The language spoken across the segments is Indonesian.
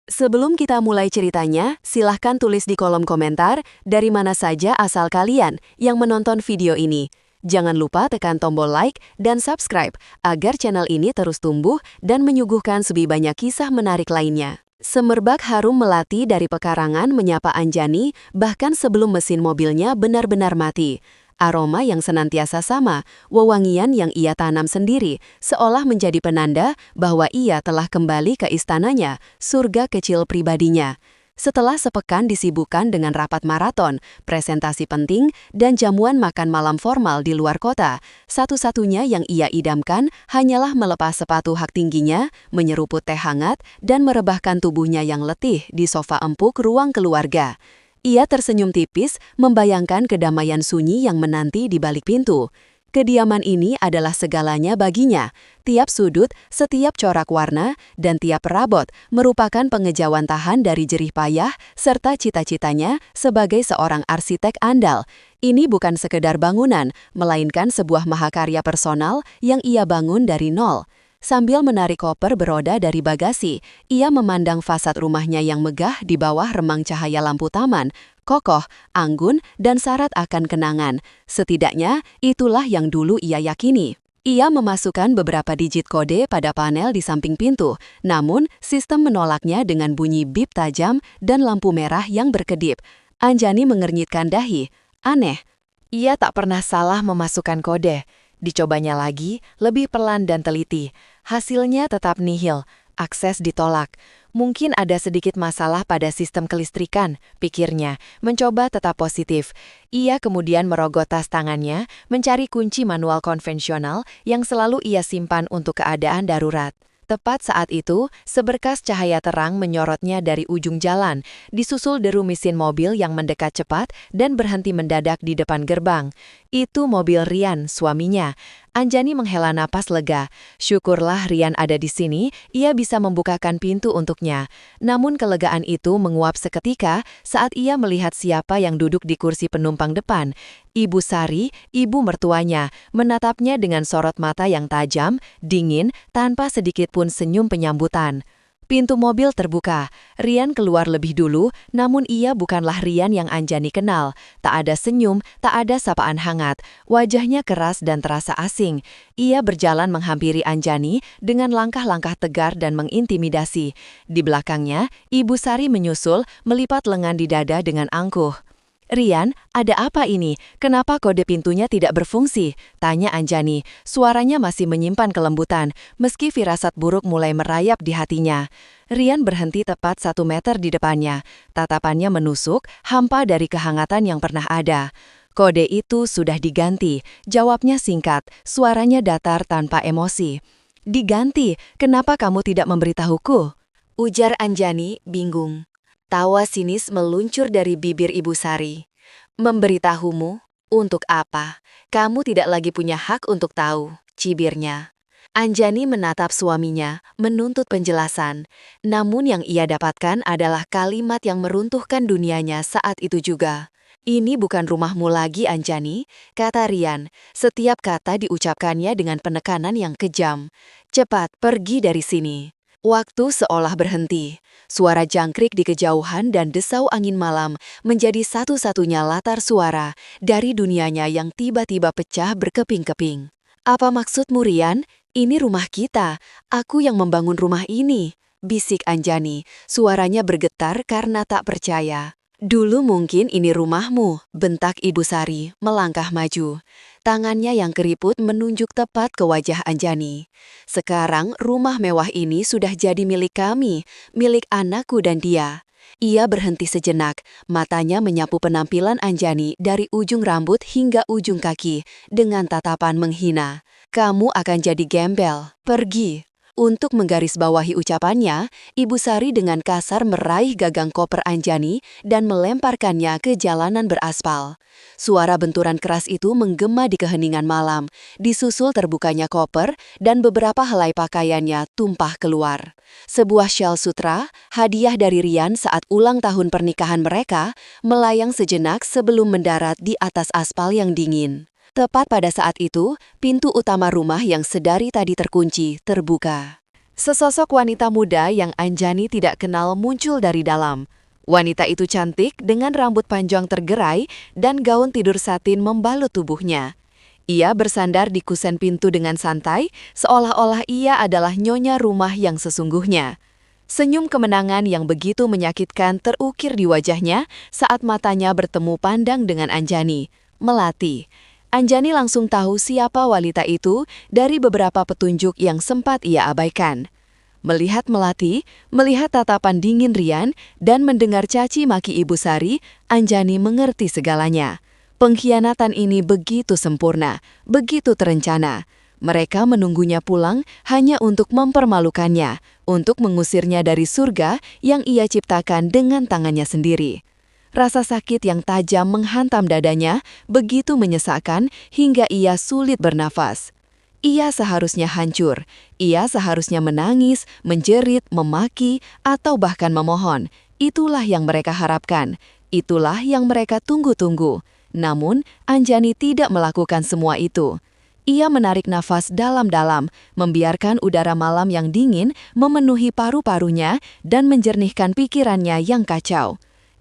Sebelum kita mulai ceritanya, silahkan tulis di kolom komentar dari mana saja asal kalian yang menonton video ini. Jangan lupa tekan tombol like dan subscribe agar channel ini terus tumbuh dan menyuguhkan lebih banyak kisah menarik lainnya. Semerbak harum melati dari pekarangan menyapa Anjani bahkan sebelum mesin mobilnya benar-benar mati. Aroma yang senantiasa sama, wewangian yang ia tanam sendiri, seolah menjadi penanda bahwa ia telah kembali ke istananya, surga kecil pribadinya. Setelah sepekan disibukkan dengan rapat maraton, presentasi penting, dan jamuan makan malam formal di luar kota, satu-satunya yang ia idamkan hanyalah melepas sepatu hak tingginya, menyeruput teh hangat, dan merebahkan tubuhnya yang letih di sofa empuk ruang keluarga. Ia tersenyum tipis, membayangkan kedamaian sunyi yang menanti di balik pintu. Kediaman ini adalah segalanya baginya. Tiap sudut, setiap corak warna, dan tiap perabot merupakan pengejauhan tahan dari jerih payah serta cita-citanya sebagai seorang arsitek andal. Ini bukan sekedar bangunan, melainkan sebuah mahakarya personal yang ia bangun dari nol. Sambil menarik koper beroda dari bagasi, ia memandang fasad rumahnya yang megah di bawah remang cahaya lampu taman, kokoh, anggun, dan syarat akan kenangan. Setidaknya, itulah yang dulu ia yakini. Ia memasukkan beberapa digit kode pada panel di samping pintu, namun sistem menolaknya dengan bunyi bip tajam dan lampu merah yang berkedip. Anjani mengernyitkan dahi. Aneh. Ia tak pernah salah memasukkan kode. Dicobanya lagi, lebih pelan dan teliti. Hasilnya tetap nihil, akses ditolak. Mungkin ada sedikit masalah pada sistem kelistrikan, pikirnya, mencoba tetap positif. Ia kemudian merogoh tas tangannya, mencari kunci manual konvensional yang selalu ia simpan untuk keadaan darurat. Tepat saat itu, seberkas cahaya terang menyorotnya dari ujung jalan, disusul deru mesin mobil yang mendekat cepat dan berhenti mendadak di depan gerbang. Itu mobil Rian, suaminya. Anjani menghela napas lega. Syukurlah Rian ada di sini, ia bisa membukakan pintu untuknya. Namun kelegaan itu menguap seketika saat ia melihat siapa yang duduk di kursi penumpang depan. Ibu Sari, ibu mertuanya, menatapnya dengan sorot mata yang tajam, dingin, tanpa sedikit pun senyum penyambutan. Pintu mobil terbuka. Rian keluar lebih dulu, namun ia bukanlah Rian yang Anjani kenal. Tak ada senyum, tak ada sapaan hangat. Wajahnya keras dan terasa asing. Ia berjalan menghampiri Anjani dengan langkah-langkah tegar dan mengintimidasi. Di belakangnya, Ibu Sari menyusul, melipat lengan di dada dengan angkuh. Rian, ada apa ini? Kenapa kode pintunya tidak berfungsi? Tanya Anjani. Suaranya masih menyimpan kelembutan, meski firasat buruk mulai merayap di hatinya. Rian berhenti tepat 1 meter di depannya. Tatapannya menusuk, hampa dari kehangatan yang pernah ada. Kode itu sudah diganti. Jawabnya singkat, suaranya datar tanpa emosi. Diganti? Kenapa kamu tidak memberitahuku? Ujar Anjani, bingung. Tawa sinis meluncur dari bibir Ibu Sari. Memberitahumu? Untuk apa? Kamu tidak lagi punya hak untuk tahu, cibirnya. Anjani menatap suaminya, menuntut penjelasan. Namun yang ia dapatkan adalah kalimat yang meruntuhkan dunianya saat itu juga. Ini bukan rumahmu lagi, Anjani, kata Rian. Setiap kata diucapkannya dengan penekanan yang kejam. Cepat, pergi dari sini. Waktu seolah berhenti. Suara jangkrik di kejauhan dan desau angin malam menjadi satu-satunya latar suara dari dunianya yang tiba-tiba pecah berkeping-keping. Apa maksudmu, Rian? Ini rumah kita. Aku yang membangun rumah ini, bisik Anjani. Suaranya bergetar karena tak percaya. Dulu mungkin ini rumahmu, bentak Ibu Sari, melangkah maju. Tangannya yang keriput menunjuk tepat ke wajah Anjani. Sekarang rumah mewah ini sudah jadi milik kami, milik anakku dan dia. Ia berhenti sejenak, matanya menyapu penampilan Anjani dari ujung rambut hingga ujung kaki, dengan tatapan menghina. Kamu akan jadi gembel, pergi. Untuk menggarisbawahi ucapannya, Ibu Sari dengan kasar meraih gagang koper Anjani dan melemparkannya ke jalanan beraspal. Suara benturan keras itu menggema di keheningan malam, disusul terbukanya koper dan beberapa helai pakaiannya tumpah keluar. Sebuah syal sutra, hadiah dari Rian saat ulang tahun pernikahan mereka, melayang sejenak sebelum mendarat di atas aspal yang dingin. Tepat pada saat itu, pintu utama rumah yang sedari tadi terkunci terbuka. Sesosok wanita muda yang Anjani tidak kenal muncul dari dalam. Wanita itu cantik dengan rambut panjang tergerai dan gaun tidur satin membalut tubuhnya. Ia bersandar di kusen pintu dengan santai, seolah-olah ia adalah nyonya rumah yang sesungguhnya. Senyum kemenangan yang begitu menyakitkan terukir di wajahnya saat matanya bertemu pandang dengan Anjani, Melati. Anjani langsung tahu siapa wanita itu dari beberapa petunjuk yang sempat ia abaikan. Melihat Melati, melihat tatapan dingin Rian, dan mendengar caci maki Ibu Sari, Anjani mengerti segalanya. Pengkhianatan ini begitu sempurna, begitu terencana. Mereka menunggunya pulang hanya untuk mempermalukannya, untuk mengusirnya dari surga yang ia ciptakan dengan tangannya sendiri. Rasa sakit yang tajam menghantam dadanya, begitu menyesakkan hingga ia sulit bernafas. Ia seharusnya hancur, ia seharusnya menangis, menjerit, memaki, atau bahkan memohon. Itulah yang mereka harapkan, itulah yang mereka tunggu-tunggu. Namun, Anjani tidak melakukan semua itu. Ia menarik nafas dalam-dalam, membiarkan udara malam yang dingin memenuhi paru-parunya dan menjernihkan pikirannya yang kacau.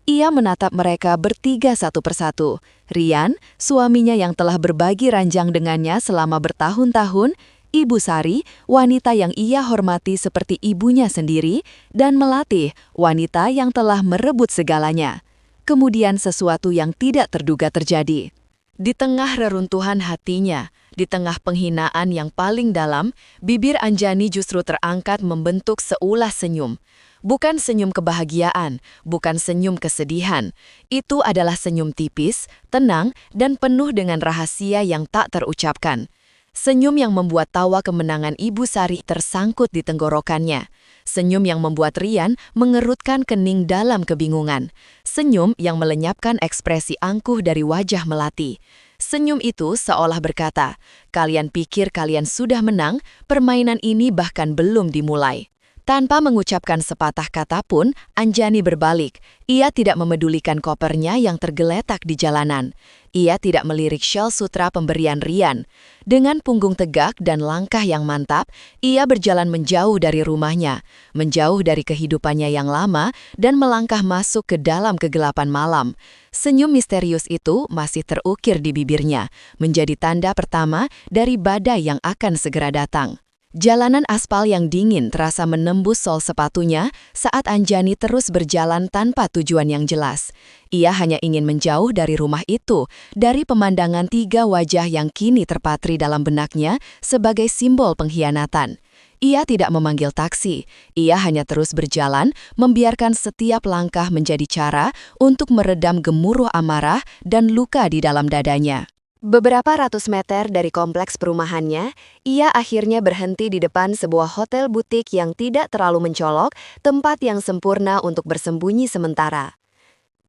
Ia menatap mereka bertiga satu persatu. Rian, suaminya yang telah berbagi ranjang dengannya selama bertahun-tahun, Ibu Sari, wanita yang ia hormati seperti ibunya sendiri, dan Melati, wanita yang telah merebut segalanya. Kemudian sesuatu yang tidak terduga terjadi. Di tengah reruntuhan hatinya, di tengah penghinaan yang paling dalam, bibir Anjani justru terangkat membentuk seulas senyum. Bukan senyum kebahagiaan, bukan senyum kesedihan. Itu adalah senyum tipis, tenang, dan penuh dengan rahasia yang tak terucapkan. Senyum yang membuat tawa kemenangan Ibu Sari tersangkut di tenggorokannya. Senyum yang membuat Rian mengerutkan kening dalam kebingungan. Senyum yang melenyapkan ekspresi angkuh dari wajah Melati. Senyum itu seolah berkata, "Kalian pikir kalian sudah menang, permainan ini bahkan belum dimulai." Tanpa mengucapkan sepatah kata pun, Anjani berbalik. Ia tidak memedulikan kopernya yang tergeletak di jalanan. Ia tidak melirik syal sutra pemberian Rian. Dengan punggung tegak dan langkah yang mantap, ia berjalan menjauh dari rumahnya, menjauh dari kehidupannya yang lama, dan melangkah masuk ke dalam kegelapan malam. Senyum misterius itu masih terukir di bibirnya, menjadi tanda pertama dari badai yang akan segera datang. Jalanan aspal yang dingin terasa menembus sol sepatunya saat Anjani terus berjalan tanpa tujuan yang jelas. Ia hanya ingin menjauh dari rumah itu, dari pemandangan tiga wajah yang kini terpatri dalam benaknya sebagai simbol pengkhianatan. Ia tidak memanggil taksi, ia hanya terus berjalan, membiarkan setiap langkah menjadi cara untuk meredam gemuruh amarah dan luka di dalam dadanya. Beberapa ratus meter dari kompleks perumahannya, ia akhirnya berhenti di depan sebuah hotel butik yang tidak terlalu mencolok, tempat yang sempurna untuk bersembunyi sementara.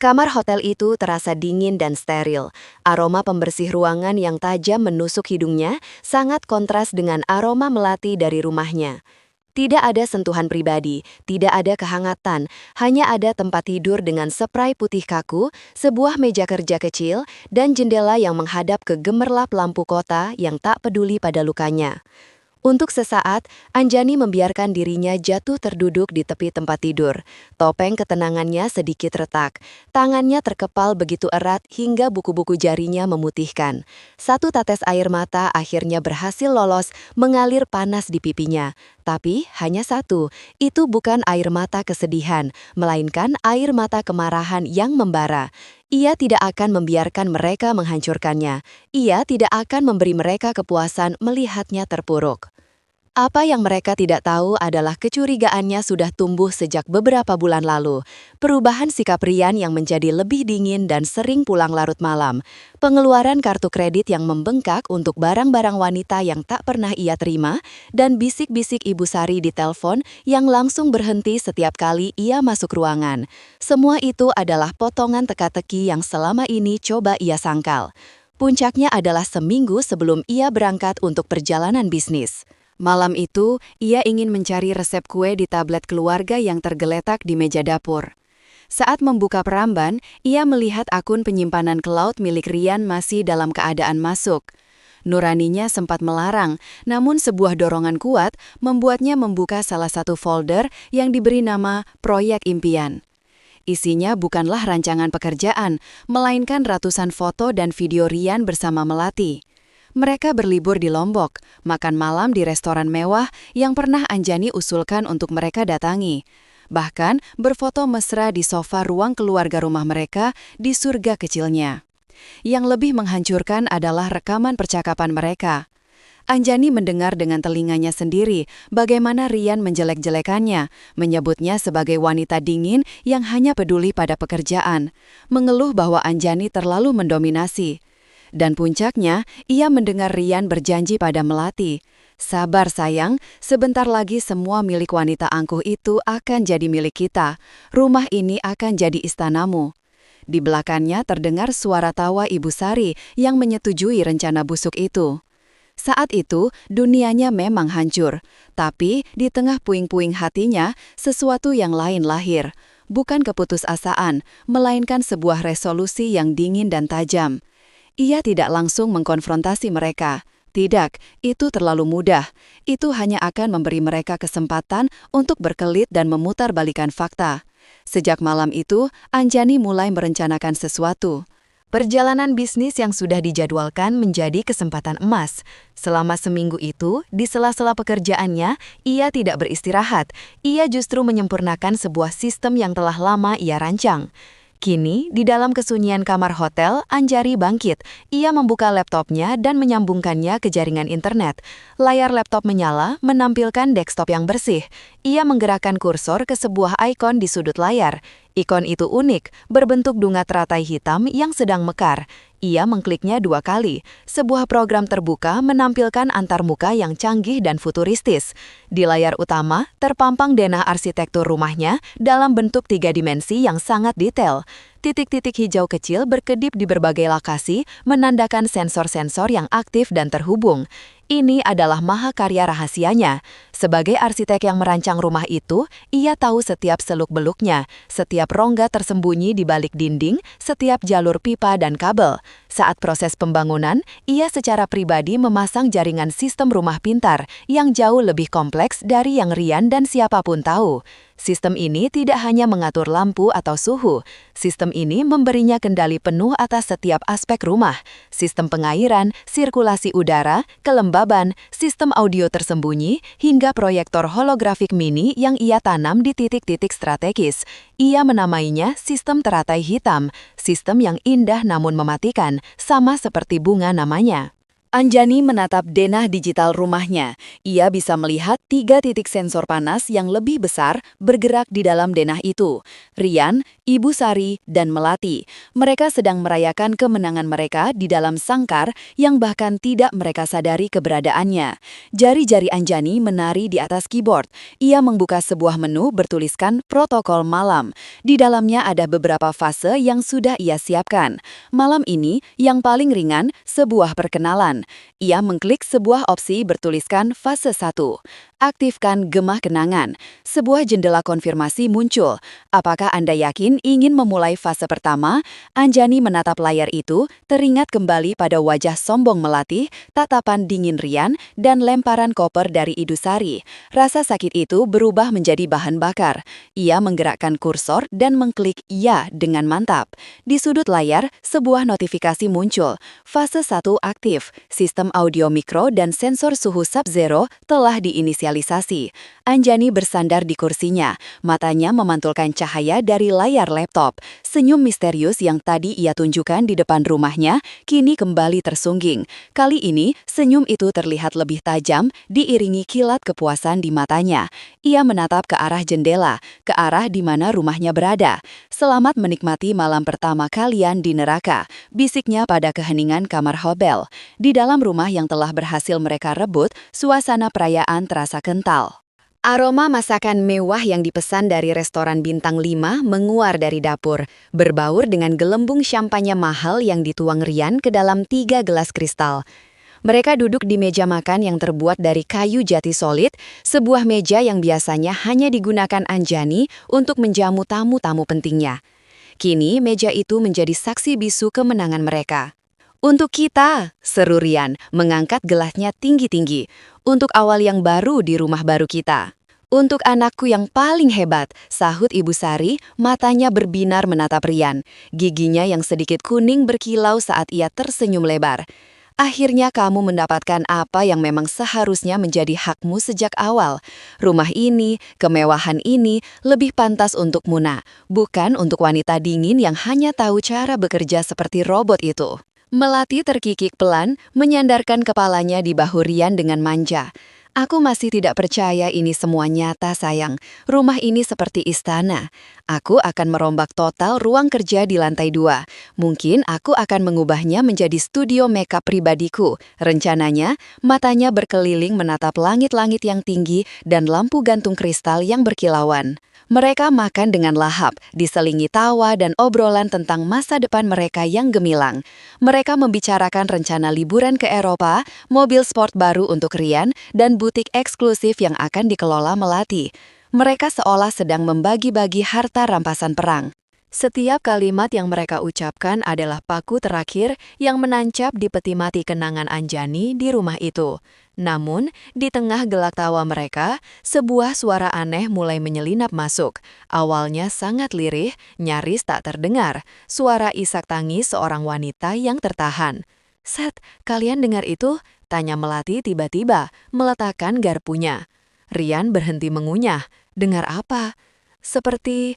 Kamar hotel itu terasa dingin dan steril. Aroma pembersih ruangan yang tajam menusuk hidungnya sangat kontras dengan aroma Melati dari rumahnya. Tidak ada sentuhan pribadi, tidak ada kehangatan, hanya ada tempat tidur dengan spray putih kaku, sebuah meja kerja kecil, dan jendela yang menghadap ke gemerlap lampu kota yang tak peduli pada lukanya. Untuk sesaat, Anjani membiarkan dirinya jatuh terduduk di tepi tempat tidur. Topeng ketenangannya sedikit retak. Tangannya terkepal begitu erat hingga buku-buku jarinya memutihkan. Satu tetes air mata akhirnya berhasil lolos mengalir panas di pipinya. Tapi hanya satu, itu bukan air mata kesedihan, melainkan air mata kemarahan yang membara. Ia tidak akan membiarkan mereka menghancurkannya. Ia tidak akan memberi mereka kepuasan melihatnya terpuruk. Apa yang mereka tidak tahu adalah kecurigaannya sudah tumbuh sejak beberapa bulan lalu. Perubahan sikap Rian yang menjadi lebih dingin dan sering pulang larut malam. Pengeluaran kartu kredit yang membengkak untuk barang-barang wanita yang tak pernah ia terima. Dan bisik-bisik Ibu Sari di telepon yang langsung berhenti setiap kali ia masuk ruangan. Semua itu adalah potongan teka-teki yang selama ini coba ia sangkal. Puncaknya adalah seminggu sebelum ia berangkat untuk perjalanan bisnis. Malam itu, ia ingin mencari resep kue di tablet keluarga yang tergeletak di meja dapur. Saat membuka peramban, ia melihat akun penyimpanan cloud milik Rian masih dalam keadaan masuk. Nuraninya sempat melarang, namun sebuah dorongan kuat membuatnya membuka salah satu folder yang diberi nama Proyek Impian. Isinya bukanlah rancangan pekerjaan, melainkan ratusan foto dan video Rian bersama Melati. Mereka berlibur di Lombok, makan malam di restoran mewah yang pernah Anjani usulkan untuk mereka datangi. Bahkan berfoto mesra di sofa ruang keluarga rumah mereka di surga kecilnya. Yang lebih menghancurkan adalah rekaman percakapan mereka. Anjani mendengar dengan telinganya sendiri bagaimana Rian menjelek-jelekannya, menyebutnya sebagai wanita dingin yang hanya peduli pada pekerjaan, mengeluh bahwa Anjani terlalu mendominasi. Dan puncaknya, ia mendengar Rian berjanji pada Melati, "Sabar sayang, sebentar lagi semua milik wanita angkuh itu akan jadi milik kita. Rumah ini akan jadi istanamu." Di belakangnya terdengar suara tawa Ibu Sari yang menyetujui rencana busuk itu. Saat itu, dunianya memang hancur. Tapi di tengah puing-puing hatinya, sesuatu yang lain lahir. Bukan keputusasaan, melainkan sebuah resolusi yang dingin dan tajam. Ia tidak langsung mengkonfrontasi mereka. Tidak, itu terlalu mudah. Itu hanya akan memberi mereka kesempatan untuk berkelit dan memutarbalikkan fakta. Sejak malam itu, Anjani mulai merencanakan sesuatu. Perjalanan bisnis yang sudah dijadwalkan menjadi kesempatan emas. Selama seminggu itu, di sela-sela pekerjaannya, ia tidak beristirahat. Ia justru menyempurnakan sebuah sistem yang telah lama ia rancang. Kini, di dalam kesunyian kamar hotel, Anjari bangkit. Ia membuka laptopnya dan menyambungkannya ke jaringan internet. Layar laptop menyala, menampilkan desktop yang bersih. Ia menggerakkan kursor ke sebuah ikon di sudut layar. Ikon itu unik, berbentuk bunga teratai hitam yang sedang mekar. Ia mengkliknya 2 kali. Sebuah program terbuka menampilkan antarmuka yang canggih dan futuristis. Di layar utama, terpampang denah arsitektur rumahnya dalam bentuk 3 dimensi yang sangat detail. Titik-titik hijau kecil berkedip di berbagai lokasi, menandakan sensor-sensor yang aktif dan terhubung. Ini adalah mahakarya rahasianya. Sebagai arsitek yang merancang rumah itu, ia tahu setiap seluk-beluknya, setiap rongga tersembunyi di balik dinding, setiap jalur pipa dan kabel. Saat proses pembangunan, ia secara pribadi memasang jaringan sistem rumah pintar yang jauh lebih kompleks dari yang Rian dan siapapun tahu. Sistem ini tidak hanya mengatur lampu atau suhu. Sistem ini memberinya kendali penuh atas setiap aspek rumah. Sistem pengairan, sirkulasi udara, kelembaban, sistem audio tersembunyi, hingga proyektor holografik mini yang ia tanam di titik-titik strategis. Ia menamainya sistem teratai hitam, sistem yang indah namun mematikan, sama seperti bunga namanya. Anjani menatap denah digital rumahnya. Ia bisa melihat 3 titik sensor panas yang lebih besar bergerak di dalam denah itu. Rian, Ibu Sari, dan Melati. Mereka sedang merayakan kemenangan mereka di dalam sangkar yang bahkan tidak mereka sadari keberadaannya. Jari-jari Anjani menari di atas keyboard. Ia membuka sebuah menu bertuliskan protokol malam. Di dalamnya ada beberapa fase yang sudah ia siapkan. Malam ini, yang paling ringan, sebuah perkenalan. Ia mengklik sebuah opsi bertuliskan fase 1. Aktifkan gemah kenangan. Sebuah jendela konfirmasi muncul. Apakah Anda yakin ingin memulai fase pertama? Anjani menatap layar itu, teringat kembali pada wajah sombong Melati, tatapan dingin Rian, dan lemparan koper dari Idu Sari. Rasa sakit itu berubah menjadi bahan bakar. Ia menggerakkan kursor dan mengklik ya dengan mantap. Di sudut layar, sebuah notifikasi muncul. Fase 1 aktif. Sistem audio mikro dan sensor suhu sub-zero telah diinisialisasi. Anjani bersandar di kursinya, matanya memantulkan cahaya dari layar laptop. Senyum misterius yang tadi ia tunjukkan di depan rumahnya, kini kembali tersungging. Kali ini, senyum itu terlihat lebih tajam, diiringi kilat kepuasan di matanya. Ia menatap ke arah jendela, ke arah di mana rumahnya berada. "Selamat menikmati malam pertama kalian di neraka," bisiknya pada keheningan kamar hotel. Di dalam rumah yang telah berhasil mereka rebut, suasana perayaan terasa kental. Aroma masakan mewah yang dipesan dari restoran bintang 5 menguar dari dapur, berbaur dengan gelembung champagne mahal yang dituang Rian ke dalam 3 gelas kristal. Mereka duduk di meja makan yang terbuat dari kayu jati solid, sebuah meja yang biasanya hanya digunakan Anjani untuk menjamu tamu-tamu pentingnya. Kini meja itu menjadi saksi bisu kemenangan mereka. Untuk kita, seru Rian, mengangkat gelasnya tinggi-tinggi. Untuk awal yang baru di rumah baru kita. Untuk anakku yang paling hebat, sahut Ibu Sari, matanya berbinar menatap Rian. Giginya yang sedikit kuning berkilau saat ia tersenyum lebar. Akhirnya kamu mendapatkan apa yang memang seharusnya menjadi hakmu sejak awal. Rumah ini, kemewahan ini, lebih pantas untuk Muna, bukan untuk wanita dingin yang hanya tahu cara bekerja seperti robot itu. Melati terkikik pelan, menyandarkan kepalanya di bahu Rian dengan manja. Aku masih tidak percaya ini semua nyata, sayang. Rumah ini seperti istana. Aku akan merombak total ruang kerja di lantai 2. Mungkin aku akan mengubahnya menjadi studio makeup pribadiku. Rencananya, matanya berkeliling menatap langit-langit yang tinggi dan lampu gantung kristal yang berkilauan. Mereka makan dengan lahap, diselingi tawa dan obrolan tentang masa depan mereka yang gemilang. Mereka membicarakan rencana liburan ke Eropa, mobil sport baru untuk Rian, dan butik eksklusif yang akan dikelola Melati. Mereka seolah sedang membagi-bagi harta rampasan perang. Setiap kalimat yang mereka ucapkan adalah paku terakhir yang menancap di peti mati kenangan Anjani di rumah itu. Namun, di tengah gelak tawa mereka, sebuah suara aneh mulai menyelinap masuk. Awalnya sangat lirih, nyaris tak terdengar. Suara isak tangis seorang wanita yang tertahan. "Seth, kalian dengar itu?" tanya Melati tiba-tiba, meletakkan garpunya. Rian berhenti mengunyah. "Dengar apa?" Seperti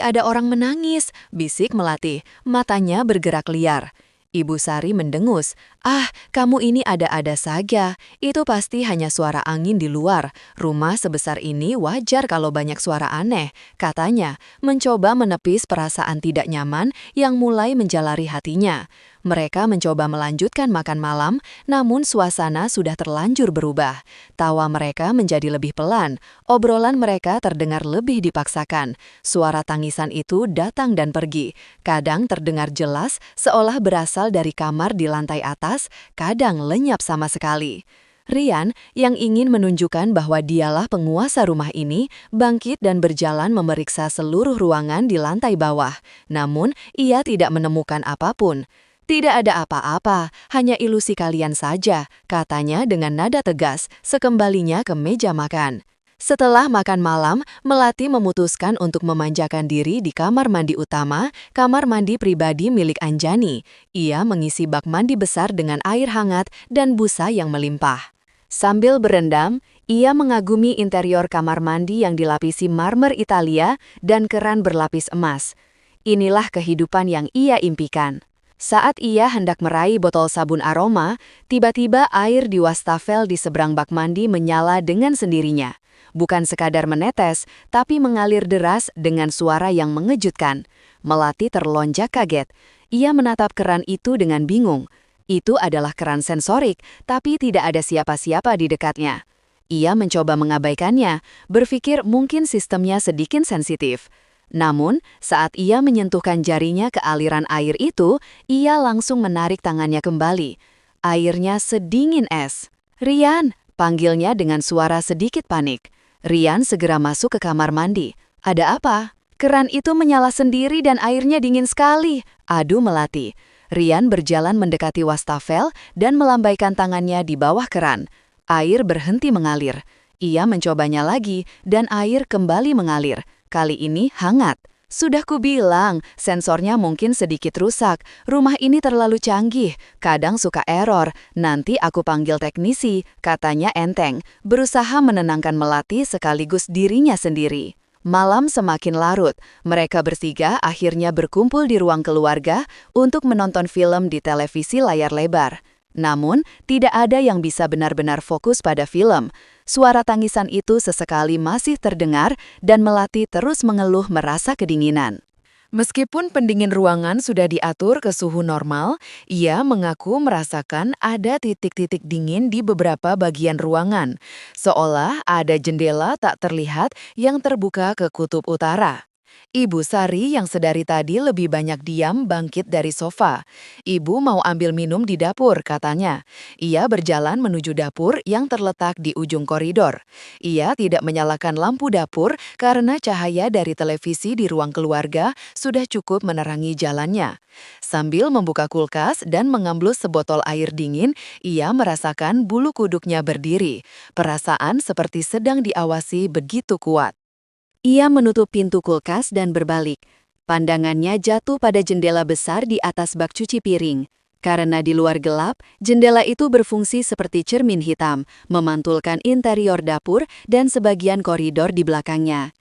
ada orang menangis," bisik Melati, matanya bergerak liar. Ibu Sari mendengus, "Ah, kamu ini ada-ada saja. Itu pasti hanya suara angin di luar. Rumah sebesar ini wajar kalau banyak suara aneh," katanya, mencoba menepis perasaan tidak nyaman yang mulai menjalari hatinya. Mereka mencoba melanjutkan makan malam, namun suasana sudah terlanjur berubah. Tawa mereka menjadi lebih pelan, obrolan mereka terdengar lebih dipaksakan. Suara tangisan itu datang dan pergi. Kadang terdengar jelas, seolah berasal dari kamar di lantai atas, kadang lenyap sama sekali. Rian, yang ingin menunjukkan bahwa dialah penguasa rumah ini, bangkit dan berjalan memeriksa seluruh ruangan di lantai bawah. Namun, ia tidak menemukan apapun. "Tidak ada apa-apa, hanya ilusi kalian saja," katanya dengan nada tegas, sekembalinya ke meja makan. Setelah makan malam, Melati memutuskan untuk memanjakan diri di kamar mandi utama, kamar mandi pribadi milik Anjani. Ia mengisi bak mandi besar dengan air hangat dan busa yang melimpah. Sambil berendam, ia mengagumi interior kamar mandi yang dilapisi marmer Italia dan keran berlapis emas. Inilah kehidupan yang ia impikan. Saat ia hendak meraih botol sabun aroma, tiba-tiba air di wastafel di seberang bak mandi menyala dengan sendirinya. Bukan sekadar menetes, tapi mengalir deras dengan suara yang mengejutkan. Melati terlonjak kaget. Ia menatap keran itu dengan bingung. Itu adalah keran sensorik, tapi tidak ada siapa-siapa di dekatnya. Ia mencoba mengabaikannya, berpikir mungkin sistemnya sedikit sensitif. Namun, saat ia menyentuhkan jarinya ke aliran air itu, ia langsung menarik tangannya kembali. Airnya sedingin es. "Rian!" panggilnya dengan suara sedikit panik. Rian segera masuk ke kamar mandi. "Ada apa?" "Keran itu menyala sendiri dan airnya dingin sekali," adu Melati. Rian berjalan mendekati wastafel dan melambaikan tangannya di bawah keran. Air berhenti mengalir. Ia mencobanya lagi dan air kembali mengalir. Kali ini hangat. "Sudah kubilang, sensornya mungkin sedikit rusak. Rumah ini terlalu canggih, kadang suka error. Nanti aku panggil teknisi," katanya enteng, berusaha menenangkan Melati sekaligus dirinya sendiri. Malam semakin larut, mereka bertiga akhirnya berkumpul di ruang keluarga untuk menonton film di televisi layar lebar. Namun, tidak ada yang bisa benar-benar fokus pada film. Suara tangisan itu sesekali masih terdengar dan Melati terus mengeluh merasa kedinginan. Meskipun pendingin ruangan sudah diatur ke suhu normal, ia mengaku merasakan ada titik-titik dingin di beberapa bagian ruangan, seolah ada jendela tak terlihat yang terbuka ke kutub utara. Ibu Sari yang sedari tadi lebih banyak diam bangkit dari sofa. Ibu mau ambil minum di dapur, katanya. Ia berjalan menuju dapur yang terletak di ujung koridor. Ia tidak menyalakan lampu dapur karena cahaya dari televisi di ruang keluarga sudah cukup menerangi jalannya. Sambil membuka kulkas dan mengambil sebotol air dingin, ia merasakan bulu kuduknya berdiri. Perasaan seperti sedang diawasi begitu kuat. Ia menutup pintu kulkas dan berbalik. Pandangannya jatuh pada jendela besar di atas bak cuci piring. Karena di luar gelap, jendela itu berfungsi seperti cermin hitam, memantulkan interior dapur dan sebagian koridor di belakangnya.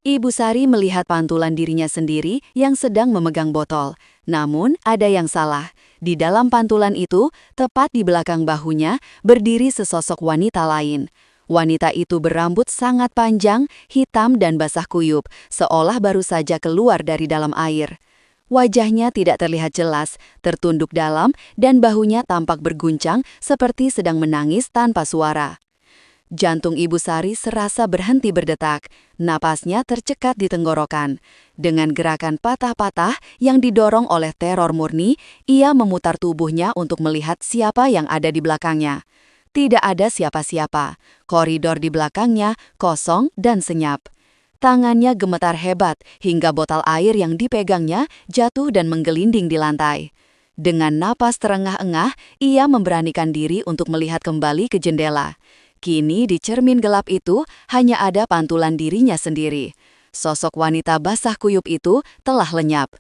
Ibu Sari melihat pantulan dirinya sendiri yang sedang memegang botol. Namun, ada yang salah. Di dalam pantulan itu, tepat di belakang bahunya, berdiri sesosok wanita lain. Wanita itu berambut sangat panjang, hitam dan basah kuyup, seolah baru saja keluar dari dalam air. Wajahnya tidak terlihat jelas, tertunduk dalam, dan bahunya tampak berguncang seperti sedang menangis tanpa suara. Jantung Ibu Sari serasa berhenti berdetak, napasnya tercekat di tenggorokan. Dengan gerakan patah-patah yang didorong oleh teror murni, ia memutar tubuhnya untuk melihat siapa yang ada di belakangnya. Tidak ada siapa-siapa. Koridor di belakangnya kosong dan senyap. Tangannya gemetar hebat hingga botol air yang dipegangnya jatuh dan menggelinding di lantai. Dengan napas terengah-engah, ia memberanikan diri untuk melihat kembali ke jendela. Kini di cermin gelap itu hanya ada pantulan dirinya sendiri. Sosok wanita basah kuyup itu telah lenyap.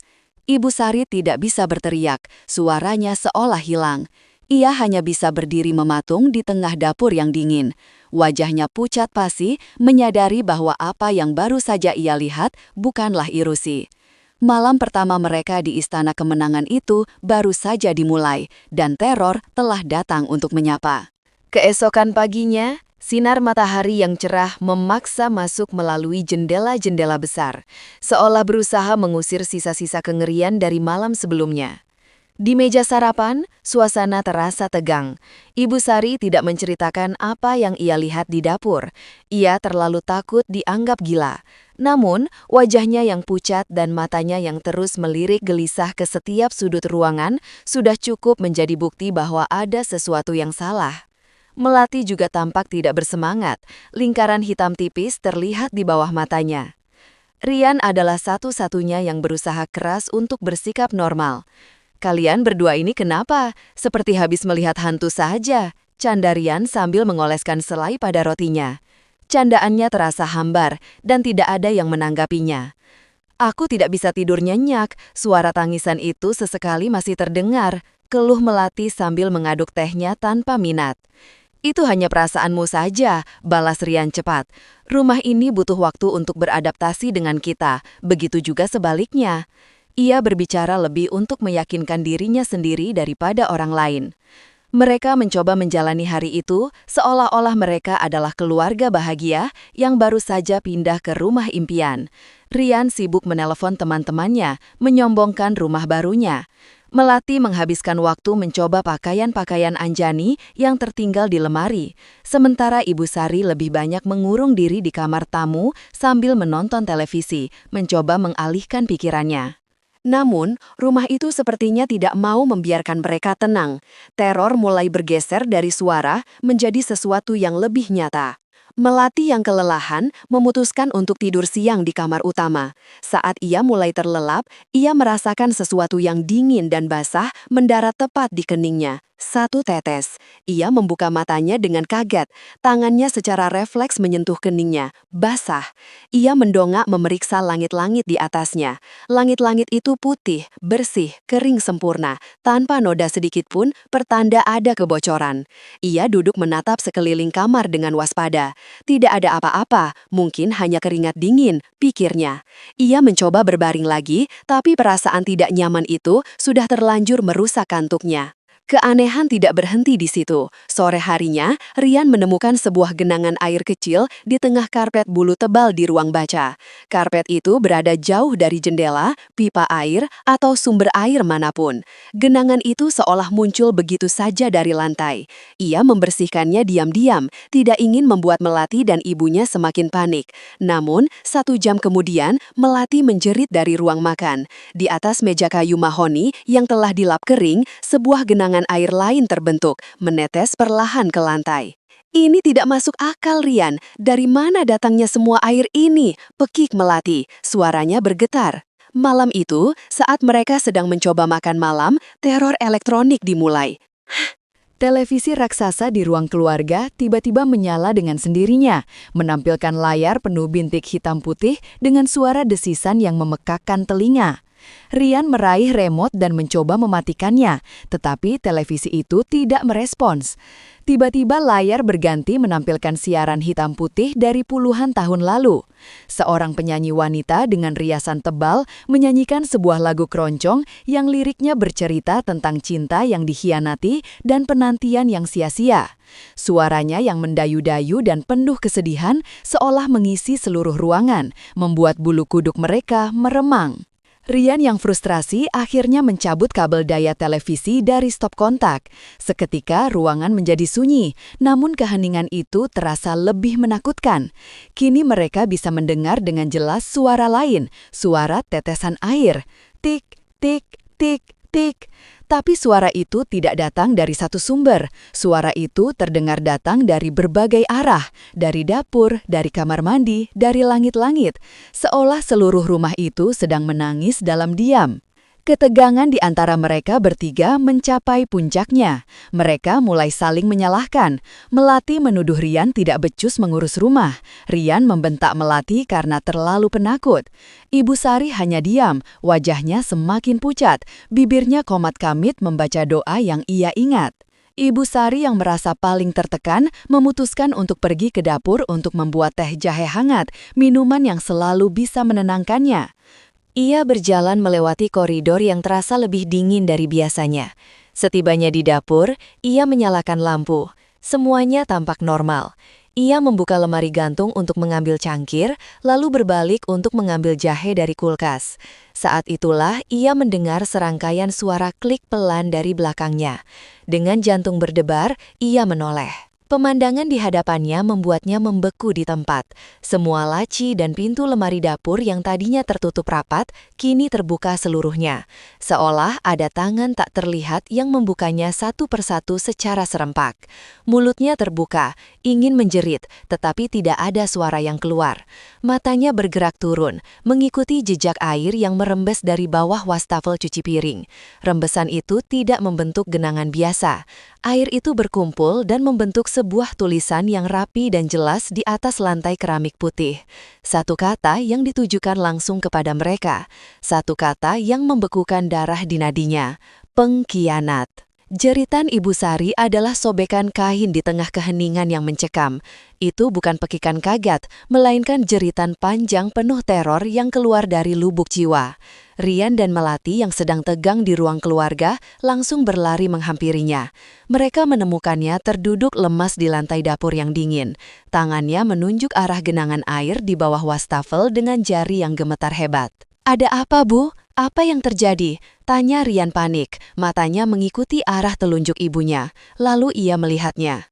Ibu Sari tidak bisa berteriak, suaranya seolah hilang. Ia hanya bisa berdiri mematung di tengah dapur yang dingin. Wajahnya pucat pasi, menyadari bahwa apa yang baru saja ia lihat bukanlah ilusi. Malam pertama mereka di Istana Kemenangan itu baru saja dimulai, dan teror telah datang untuk menyapa. Keesokan paginya, sinar matahari yang cerah memaksa masuk melalui jendela-jendela besar, seolah berusaha mengusir sisa-sisa kengerian dari malam sebelumnya. Di meja sarapan, suasana terasa tegang. Ibu Sari tidak menceritakan apa yang ia lihat di dapur. Ia terlalu takut dianggap gila. Namun, wajahnya yang pucat dan matanya yang terus melirik gelisah ke setiap sudut ruangan sudah cukup menjadi bukti bahwa ada sesuatu yang salah. Melati juga tampak tidak bersemangat. Lingkaran hitam tipis terlihat di bawah matanya. Rian adalah satu-satunya yang berusaha keras untuk bersikap normal. "Kalian berdua ini kenapa? Seperti habis melihat hantu saja," canda Rian sambil mengoleskan selai pada rotinya. Candaannya terasa hambar dan tidak ada yang menanggapinya. "Aku tidak bisa tidur nyenyak, suara tangisan itu sesekali masih terdengar," keluh Melati sambil mengaduk tehnya tanpa minat. "Itu hanya perasaanmu saja," balas Rian cepat. "Rumah ini butuh waktu untuk beradaptasi dengan kita, begitu juga sebaliknya." Ia berbicara lebih untuk meyakinkan dirinya sendiri daripada orang lain. Mereka mencoba menjalani hari itu seolah-olah mereka adalah keluarga bahagia yang baru saja pindah ke rumah impian. Rian sibuk menelepon teman-temannya, menyombongkan rumah barunya. Melati menghabiskan waktu mencoba pakaian-pakaian Anjani yang tertinggal di lemari. Sementara Ibu Sari lebih banyak mengurung diri di kamar tamu sambil menonton televisi, mencoba mengalihkan pikirannya. Namun, rumah itu sepertinya tidak mau membiarkan mereka tenang. Teror mulai bergeser dari suara menjadi sesuatu yang lebih nyata. Melati yang kelelahan memutuskan untuk tidur siang di kamar utama. Saat ia mulai terlelap, ia merasakan sesuatu yang dingin dan basah mendarat tepat di keningnya. Satu tetes. Ia membuka matanya dengan kaget. Tangannya secara refleks menyentuh keningnya. Basah. Ia mendongak memeriksa langit-langit di atasnya. Langit-langit itu putih, bersih, kering sempurna. Tanpa noda sedikit pun, pertanda ada kebocoran. Ia duduk menatap sekeliling kamar dengan waspada. Tidak ada apa-apa, mungkin hanya keringat dingin, pikirnya. Ia mencoba berbaring lagi, tapi perasaan tidak nyaman itu sudah terlanjur merusak kantuknya. Keanehan tidak berhenti di situ. Sore harinya, Rian menemukan sebuah genangan air kecil di tengah karpet bulu tebal di ruang baca. Karpet itu berada jauh dari jendela, pipa air, atau sumber air manapun. Genangan itu seolah muncul begitu saja dari lantai. Ia membersihkannya diam-diam, tidak ingin membuat Melati dan ibunya semakin panik. Namun, 1 jam kemudian, Melati menjerit dari ruang makan. Di atas meja kayu mahoni yang telah dilap kering, sebuah genangan air lain terbentuk, menetes perlahan ke lantai. Ini tidak masuk akal, Rian. Dari mana datangnya semua air ini? Pekik Melati. Suaranya bergetar. Malam itu, saat mereka sedang mencoba makan malam, teror elektronik dimulai. Televisi raksasa di ruang keluarga tiba-tiba menyala dengan sendirinya, menampilkan layar penuh bintik hitam putih dengan suara desisan yang memekakkan telinga. Rian meraih remote dan mencoba mematikannya, tetapi televisi itu tidak merespons. Tiba-tiba layar berganti menampilkan siaran hitam putih dari puluhan tahun lalu. Seorang penyanyi wanita dengan riasan tebal menyanyikan sebuah lagu keroncong yang liriknya bercerita tentang cinta yang dikhianati dan penantian yang sia-sia. Suaranya yang mendayu-dayu dan penuh kesedihan seolah mengisi seluruh ruangan, membuat bulu kuduk mereka meremang. Rian yang frustrasi akhirnya mencabut kabel daya televisi dari stop kontak. Seketika ruangan menjadi sunyi, namun keheningan itu terasa lebih menakutkan. Kini mereka bisa mendengar dengan jelas suara lain, suara tetesan air. Tik, tik, tik, tik. Tapi suara itu tidak datang dari satu sumber. Suara itu terdengar datang dari berbagai arah, dari dapur, dari kamar mandi, dari langit-langit. Seolah seluruh rumah itu sedang menangis dalam diam. Ketegangan di antara mereka bertiga mencapai puncaknya. Mereka mulai saling menyalahkan. Melati menuduh Rian tidak becus mengurus rumah. Rian membentak Melati karena terlalu penakut. Ibu Sari hanya diam, wajahnya semakin pucat, bibirnya komat-kamit membaca doa yang ia ingat. Ibu Sari yang merasa paling tertekan memutuskan untuk pergi ke dapur untuk membuat teh jahe hangat, minuman yang selalu bisa menenangkannya. Ia berjalan melewati koridor yang terasa lebih dingin dari biasanya. Setibanya di dapur, ia menyalakan lampu. Semuanya tampak normal. Ia membuka lemari gantung untuk mengambil cangkir, lalu berbalik untuk mengambil jahe dari kulkas. Saat itulah ia mendengar serangkaian suara klik pelan dari belakangnya. Dengan jantung berdebar, ia menoleh. Pemandangan di hadapannya membuatnya membeku di tempat. Semua laci dan pintu lemari dapur yang tadinya tertutup rapat, kini terbuka seluruhnya. Seolah ada tangan tak terlihat yang membukanya satu persatu secara serempak. Mulutnya terbuka, ingin menjerit, tetapi tidak ada suara yang keluar. Matanya bergerak turun, mengikuti jejak air yang merembes dari bawah wastafel cuci piring. Rembesan itu tidak membentuk genangan biasa. Air itu berkumpul dan membentuk sebuah tulisan yang rapi dan jelas di atas lantai keramik putih. Satu kata yang ditujukan langsung kepada mereka. Satu kata yang membekukan darah di nadinya. Pengkhianat. Jeritan Ibu Sari adalah sobekan kain di tengah keheningan yang mencekam. Itu bukan pekikan kagat, melainkan jeritan panjang penuh teror yang keluar dari lubuk jiwa. Rian dan Melati yang sedang tegang di ruang keluarga langsung berlari menghampirinya. Mereka menemukannya terduduk lemas di lantai dapur yang dingin. Tangannya menunjuk arah genangan air di bawah wastafel dengan jari yang gemetar hebat. "Ada apa, Bu? Apa yang terjadi?" Tanya Rian panik, matanya mengikuti arah telunjuk ibunya. Lalu ia melihatnya.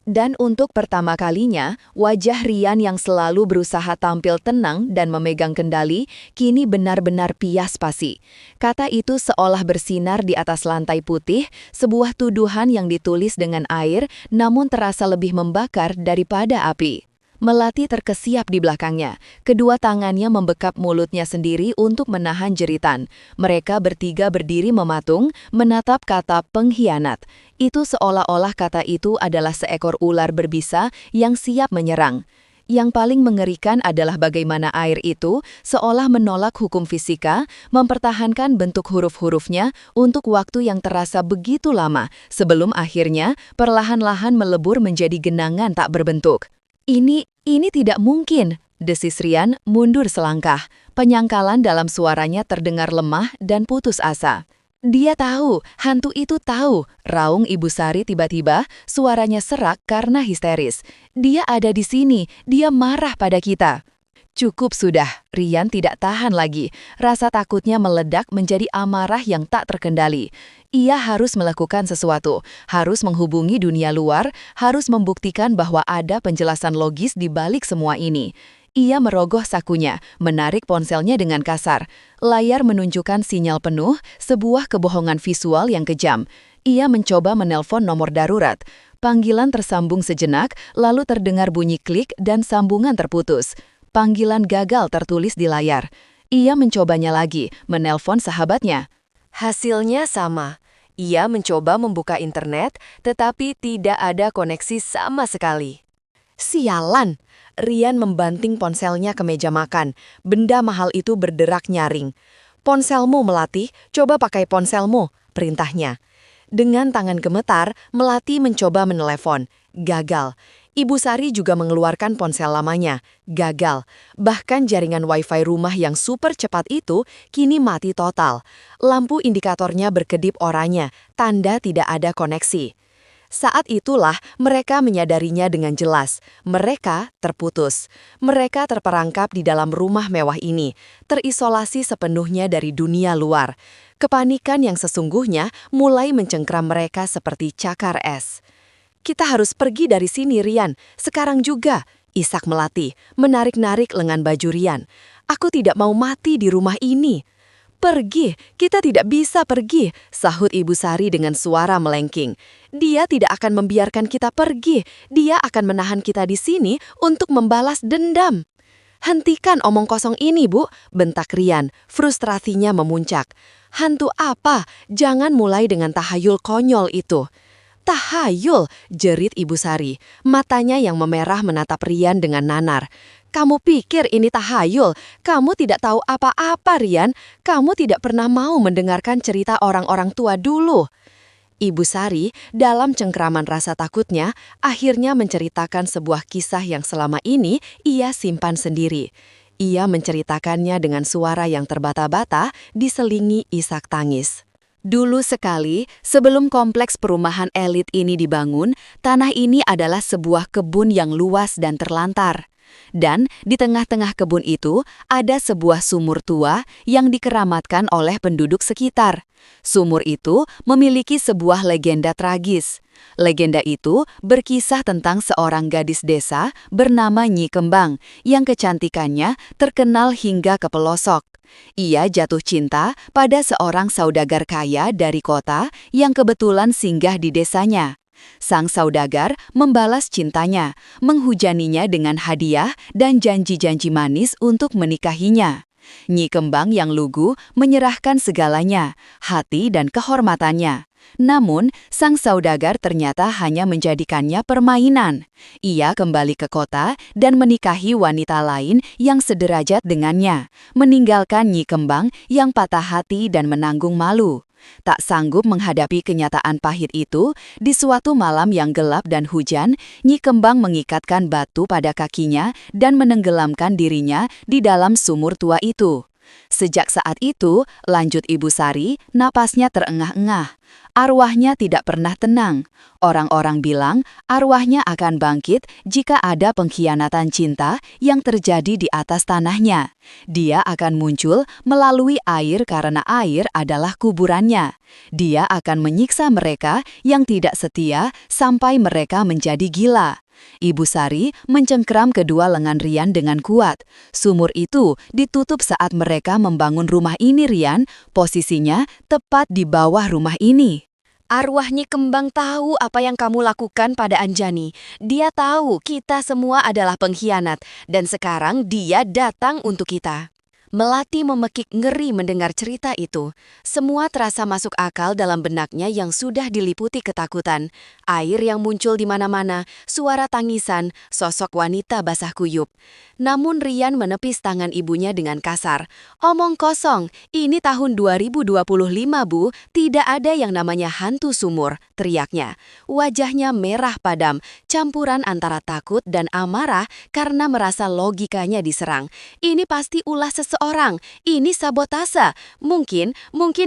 Dan untuk pertama kalinya, wajah Rian yang selalu berusaha tampil tenang dan memegang kendali, kini benar-benar pias pasi. Kata itu seolah bersinar di atas lantai putih, sebuah tuduhan yang ditulis dengan air, namun terasa lebih membakar daripada api. Melati terkesiap di belakangnya. Kedua tangannya membekap mulutnya sendiri untuk menahan jeritan. Mereka bertiga berdiri mematung, menatap kata pengkhianat. Itu seolah-olah kata itu adalah seekor ular berbisa yang siap menyerang. Yang paling mengerikan adalah bagaimana air itu seolah menolak hukum fisika, mempertahankan bentuk huruf-hurufnya untuk waktu yang terasa begitu lama, sebelum akhirnya perlahan-lahan melebur menjadi genangan tak berbentuk. Ini tidak mungkin, desis Rian mundur selangkah. Penyangkalan dalam suaranya terdengar lemah dan putus asa. Dia tahu, hantu itu tahu. Raung Ibu Sari tiba-tiba, suaranya serak karena histeris. Dia ada di sini, dia marah pada kita. Cukup sudah, Rian tidak tahan lagi. Rasa takutnya meledak menjadi amarah yang tak terkendali. Ia harus melakukan sesuatu, harus menghubungi dunia luar, harus membuktikan bahwa ada penjelasan logis di balik semua ini. Ia merogoh sakunya, menarik ponselnya dengan kasar. Layar menunjukkan sinyal penuh, sebuah kebohongan visual yang kejam. Ia mencoba menelpon nomor darurat. Panggilan tersambung sejenak, lalu terdengar bunyi klik dan sambungan terputus. Panggilan gagal tertulis di layar. Ia mencobanya lagi, menelpon sahabatnya. Hasilnya sama. Ia mencoba membuka internet, tetapi tidak ada koneksi sama sekali. Sialan! Rian membanting ponselnya ke meja makan. Benda mahal itu berderak nyaring. Ponselmu, Melati, coba pakai ponselmu, perintahnya. Dengan tangan gemetar, Melati mencoba menelepon. Gagal. Ibu Sari juga mengeluarkan ponsel lamanya. Gagal. Bahkan jaringan wifi rumah yang super cepat itu kini mati total. Lampu indikatornya berkedip oranye, tanda tidak ada koneksi. Saat itulah mereka menyadarinya dengan jelas. Mereka terputus. Mereka terperangkap di dalam rumah mewah ini, terisolasi sepenuhnya dari dunia luar. Kepanikan yang sesungguhnya mulai mencengkram mereka seperti cakar es. Kita harus pergi dari sini, Rian. Sekarang juga. Ishak Melati, menarik-narik lengan baju Rian. Aku tidak mau mati di rumah ini. Pergi, kita tidak bisa pergi, sahut Ibu Sari dengan suara melengking. Dia tidak akan membiarkan kita pergi. Dia akan menahan kita di sini untuk membalas dendam. Hentikan omong kosong ini, Bu, bentak Rian. Frustrasinya memuncak. Hantu apa? Jangan mulai dengan tahayul konyol itu. Tahayul, jerit Ibu Sari. Matanya yang memerah menatap Rian dengan nanar. Kamu pikir ini tahayul? Kamu tidak tahu apa-apa, Rian. Kamu tidak pernah mau mendengarkan cerita orang-orang tua dulu. Ibu Sari, dalam cengkraman rasa takutnya, akhirnya menceritakan sebuah kisah yang selama ini ia simpan sendiri. Ia menceritakannya dengan suara yang terbata-bata, diselingi isak tangis. Dulu sekali, sebelum kompleks perumahan elit ini dibangun, tanah ini adalah sebuah kebun yang luas dan terlantar. Dan di tengah-tengah kebun itu ada sebuah sumur tua yang dikeramatkan oleh penduduk sekitar. Sumur itu memiliki sebuah legenda tragis. Legenda itu berkisah tentang seorang gadis desa bernama Nyi Kembang yang kecantikannya terkenal hingga ke pelosok. Ia jatuh cinta pada seorang saudagar kaya dari kota yang kebetulan singgah di desanya. Sang saudagar membalas cintanya, menghujaninya dengan hadiah dan janji-janji manis untuk menikahinya. Nyi Kembang yang lugu menyerahkan segalanya, hati dan kehormatannya. Namun, sang saudagar ternyata hanya menjadikannya permainan. Ia kembali ke kota dan menikahi wanita lain yang sederajat dengannya, meninggalkan Nyi Kembang yang patah hati dan menanggung malu. Tak sanggup menghadapi kenyataan pahit itu, di suatu malam yang gelap dan hujan, Nyi Kembang mengikatkan batu pada kakinya dan menenggelamkan dirinya di dalam sumur tua itu. Sejak saat itu, lanjut Ibu Sari, napasnya terengah-engah. Arwahnya tidak pernah tenang. Orang-orang bilang arwahnya akan bangkit jika ada pengkhianatan cinta yang terjadi di atas tanahnya. Dia akan muncul melalui air karena air adalah kuburannya. Dia akan menyiksa mereka yang tidak setia sampai mereka menjadi gila. Ibu Sari mencengkram kedua lengan Rian dengan kuat. Sumur itu ditutup saat mereka membangun rumah ini, Rian. Posisinya tepat di bawah rumah ini. Arwah Nyi Kembang tahu apa yang kamu lakukan pada Anjani. Dia tahu kita semua adalah pengkhianat. Dan sekarang dia datang untuk kita. Melati memekik ngeri mendengar cerita itu. Semua terasa masuk akal dalam benaknya yang sudah diliputi ketakutan. Air yang muncul di mana-mana, suara tangisan, sosok wanita basah kuyup. Namun Rian menepis tangan ibunya dengan kasar. Omong kosong, ini tahun 2025, Bu. Tidak ada yang namanya hantu sumur, teriaknya. Wajahnya merah padam, campuran antara takut dan amarah karena merasa logikanya diserang. Ini pasti ulah seseorang seseorang. Ini sabotase. Mungkin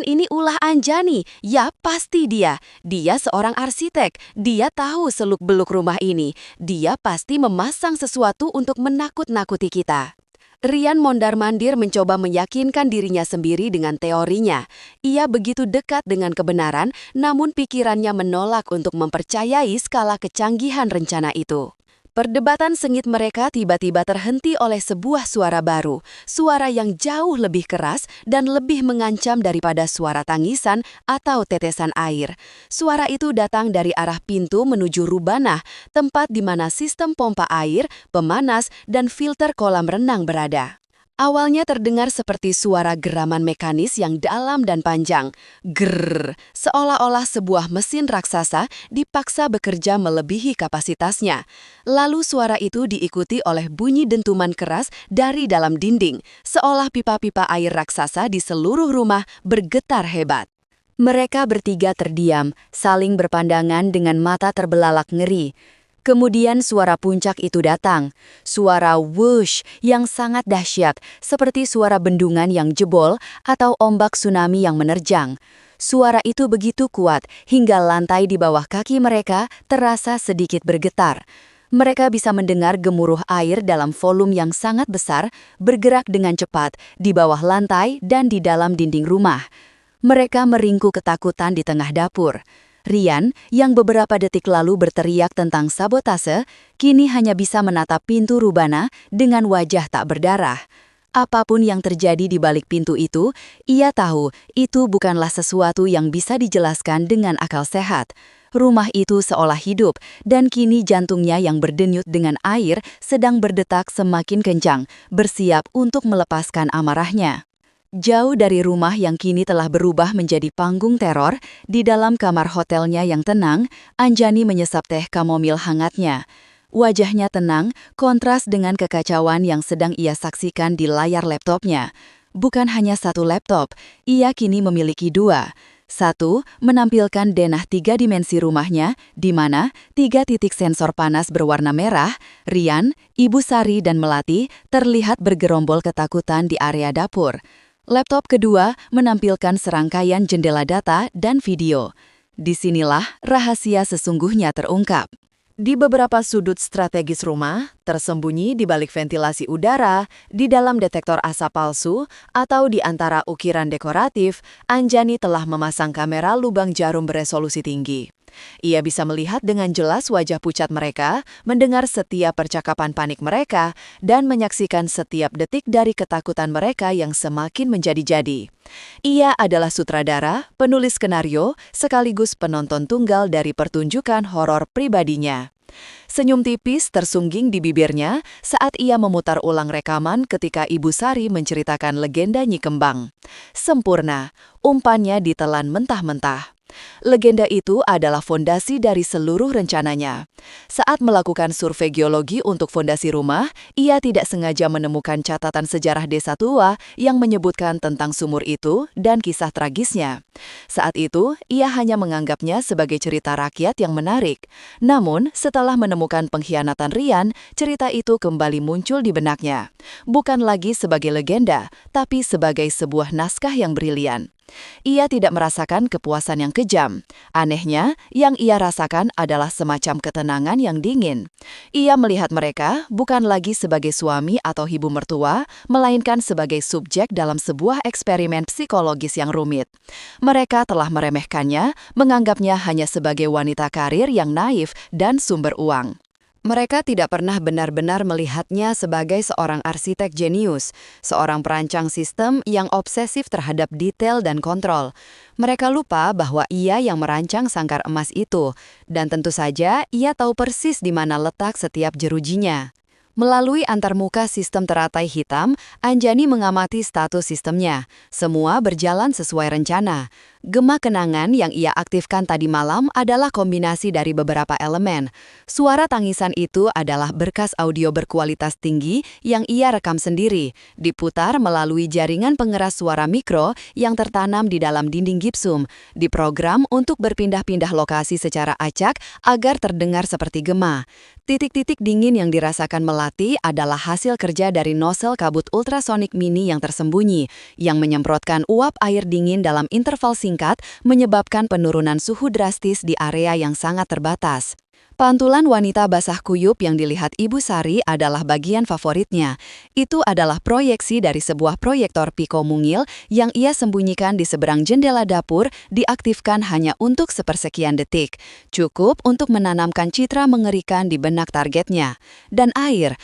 ini ulah Anjani. Ya, pasti dia. Dia seorang arsitek. Dia tahu seluk-beluk rumah ini. Dia pasti memasang sesuatu untuk menakut-nakuti kita. Rian mondar-mandir mencoba meyakinkan dirinya sendiri dengan teorinya. Ia begitu dekat dengan kebenaran, namun pikirannya menolak untuk mempercayai skala kecanggihan rencana itu. Perdebatan sengit mereka tiba-tiba terhenti oleh sebuah suara baru, suara yang jauh lebih keras dan lebih mengancam daripada suara tangisan atau tetesan air. Suara itu datang dari arah pintu menuju rubana, tempat di mana sistem pompa air, pemanas, dan filter kolam renang berada. Awalnya terdengar seperti suara geraman mekanis yang dalam dan panjang. Grrrr, seolah-olah sebuah mesin raksasa dipaksa bekerja melebihi kapasitasnya. Lalu suara itu diikuti oleh bunyi dentuman keras dari dalam dinding, seolah pipa-pipa air raksasa di seluruh rumah bergetar hebat. Mereka bertiga terdiam, saling berpandangan dengan mata terbelalak ngeri. Kemudian suara puncak itu datang, suara whoosh yang sangat dahsyat, seperti suara bendungan yang jebol atau ombak tsunami yang menerjang. Suara itu begitu kuat hingga lantai di bawah kaki mereka terasa sedikit bergetar. Mereka bisa mendengar gemuruh air dalam volume yang sangat besar bergerak dengan cepat di bawah lantai dan di dalam dinding rumah. Mereka meringkuk ketakutan di tengah dapur. Rian, yang beberapa detik lalu berteriak tentang sabotase, kini hanya bisa menatap pintu rubana dengan wajah tak berdarah. Apapun yang terjadi di balik pintu itu, ia tahu itu bukanlah sesuatu yang bisa dijelaskan dengan akal sehat. Rumah itu seolah hidup, dan kini jantungnya yang berdenyut dengan air sedang berdetak semakin kencang, bersiap untuk melepaskan amarahnya. Jauh dari rumah yang kini telah berubah menjadi panggung teror, di dalam kamar hotelnya yang tenang, Anjani menyesap teh kamomil hangatnya. Wajahnya tenang, kontras dengan kekacauan yang sedang ia saksikan di layar laptopnya. Bukan hanya satu laptop, ia kini memiliki dua. Satu, menampilkan denah 3 dimensi rumahnya, di mana 3 titik sensor panas berwarna merah, Rian, Ibu Sari dan Melati terlihat bergerombol ketakutan di area dapur. Laptop kedua menampilkan serangkaian jendela data dan video. Disinilah rahasia sesungguhnya terungkap. Di beberapa sudut strategis rumah, tersembunyi di balik ventilasi udara, di dalam detektor asap palsu, atau di antara ukiran dekoratif, Anjani telah memasang kamera lubang jarum beresolusi tinggi. Ia bisa melihat dengan jelas wajah pucat mereka, mendengar setiap percakapan panik mereka, dan menyaksikan setiap detik dari ketakutan mereka yang semakin menjadi-jadi. Ia adalah sutradara, penulis skenario, sekaligus penonton tunggal dari pertunjukan horor pribadinya. Senyum tipis tersungging di bibirnya saat ia memutar ulang rekaman ketika Ibu Sari menceritakan legenda Nyi Kembang. Sempurna, umpannya ditelan mentah-mentah. Legenda itu adalah fondasi dari seluruh rencananya. Saat melakukan survei geologi untuk fondasi rumah, ia tidak sengaja menemukan catatan sejarah desa tua yang menyebutkan tentang sumur itu dan kisah tragisnya. Saat itu, ia hanya menganggapnya sebagai cerita rakyat yang menarik. Namun, setelah menemukan pengkhianatan Rian, cerita itu kembali muncul di benaknya. Bukan lagi sebagai legenda, tapi sebagai sebuah naskah yang brilian. Ia tidak merasakan kepuasan yang kejam. Anehnya, yang ia rasakan adalah semacam ketenangan yang dingin. Ia melihat mereka bukan lagi sebagai suami atau ibu mertua, melainkan sebagai subjek dalam sebuah eksperimen psikologis yang rumit. Mereka telah meremehkannya, menganggapnya hanya sebagai wanita karir yang naif dan sumber uang. Mereka tidak pernah benar-benar melihatnya sebagai seorang arsitek jenius, seorang perancang sistem yang obsesif terhadap detail dan kontrol. Mereka lupa bahwa ia yang merancang sangkar emas itu, dan tentu saja ia tahu persis di mana letak setiap jerujinya. Melalui antarmuka sistem teratai hitam, Anjani mengamati status sistemnya. Semua berjalan sesuai rencana. Gema kenangan yang ia aktifkan tadi malam adalah kombinasi dari beberapa elemen. Suara tangisan itu adalah berkas audio berkualitas tinggi yang ia rekam sendiri, diputar melalui jaringan pengeras suara mikro yang tertanam di dalam dinding gipsum, diprogram untuk berpindah-pindah lokasi secara acak agar terdengar seperti gema. Titik-titik dingin yang dirasakan Melati adalah hasil kerja dari nosel kabut ultrasonik mini yang tersembunyi, yang menyemprotkan uap air dingin dalam interval singkat, menyebabkan penurunan suhu drastis di area yang sangat terbatas. Pantulan wanita basah kuyup yang dilihat Ibu Sari adalah bagian favoritnya. Itu adalah proyeksi dari sebuah proyektor Pico mungil yang ia sembunyikan di seberang jendela dapur, diaktifkan hanya untuk sepersekian detik. Cukup untuk menanamkan citra mengerikan di benak targetnya. Dan air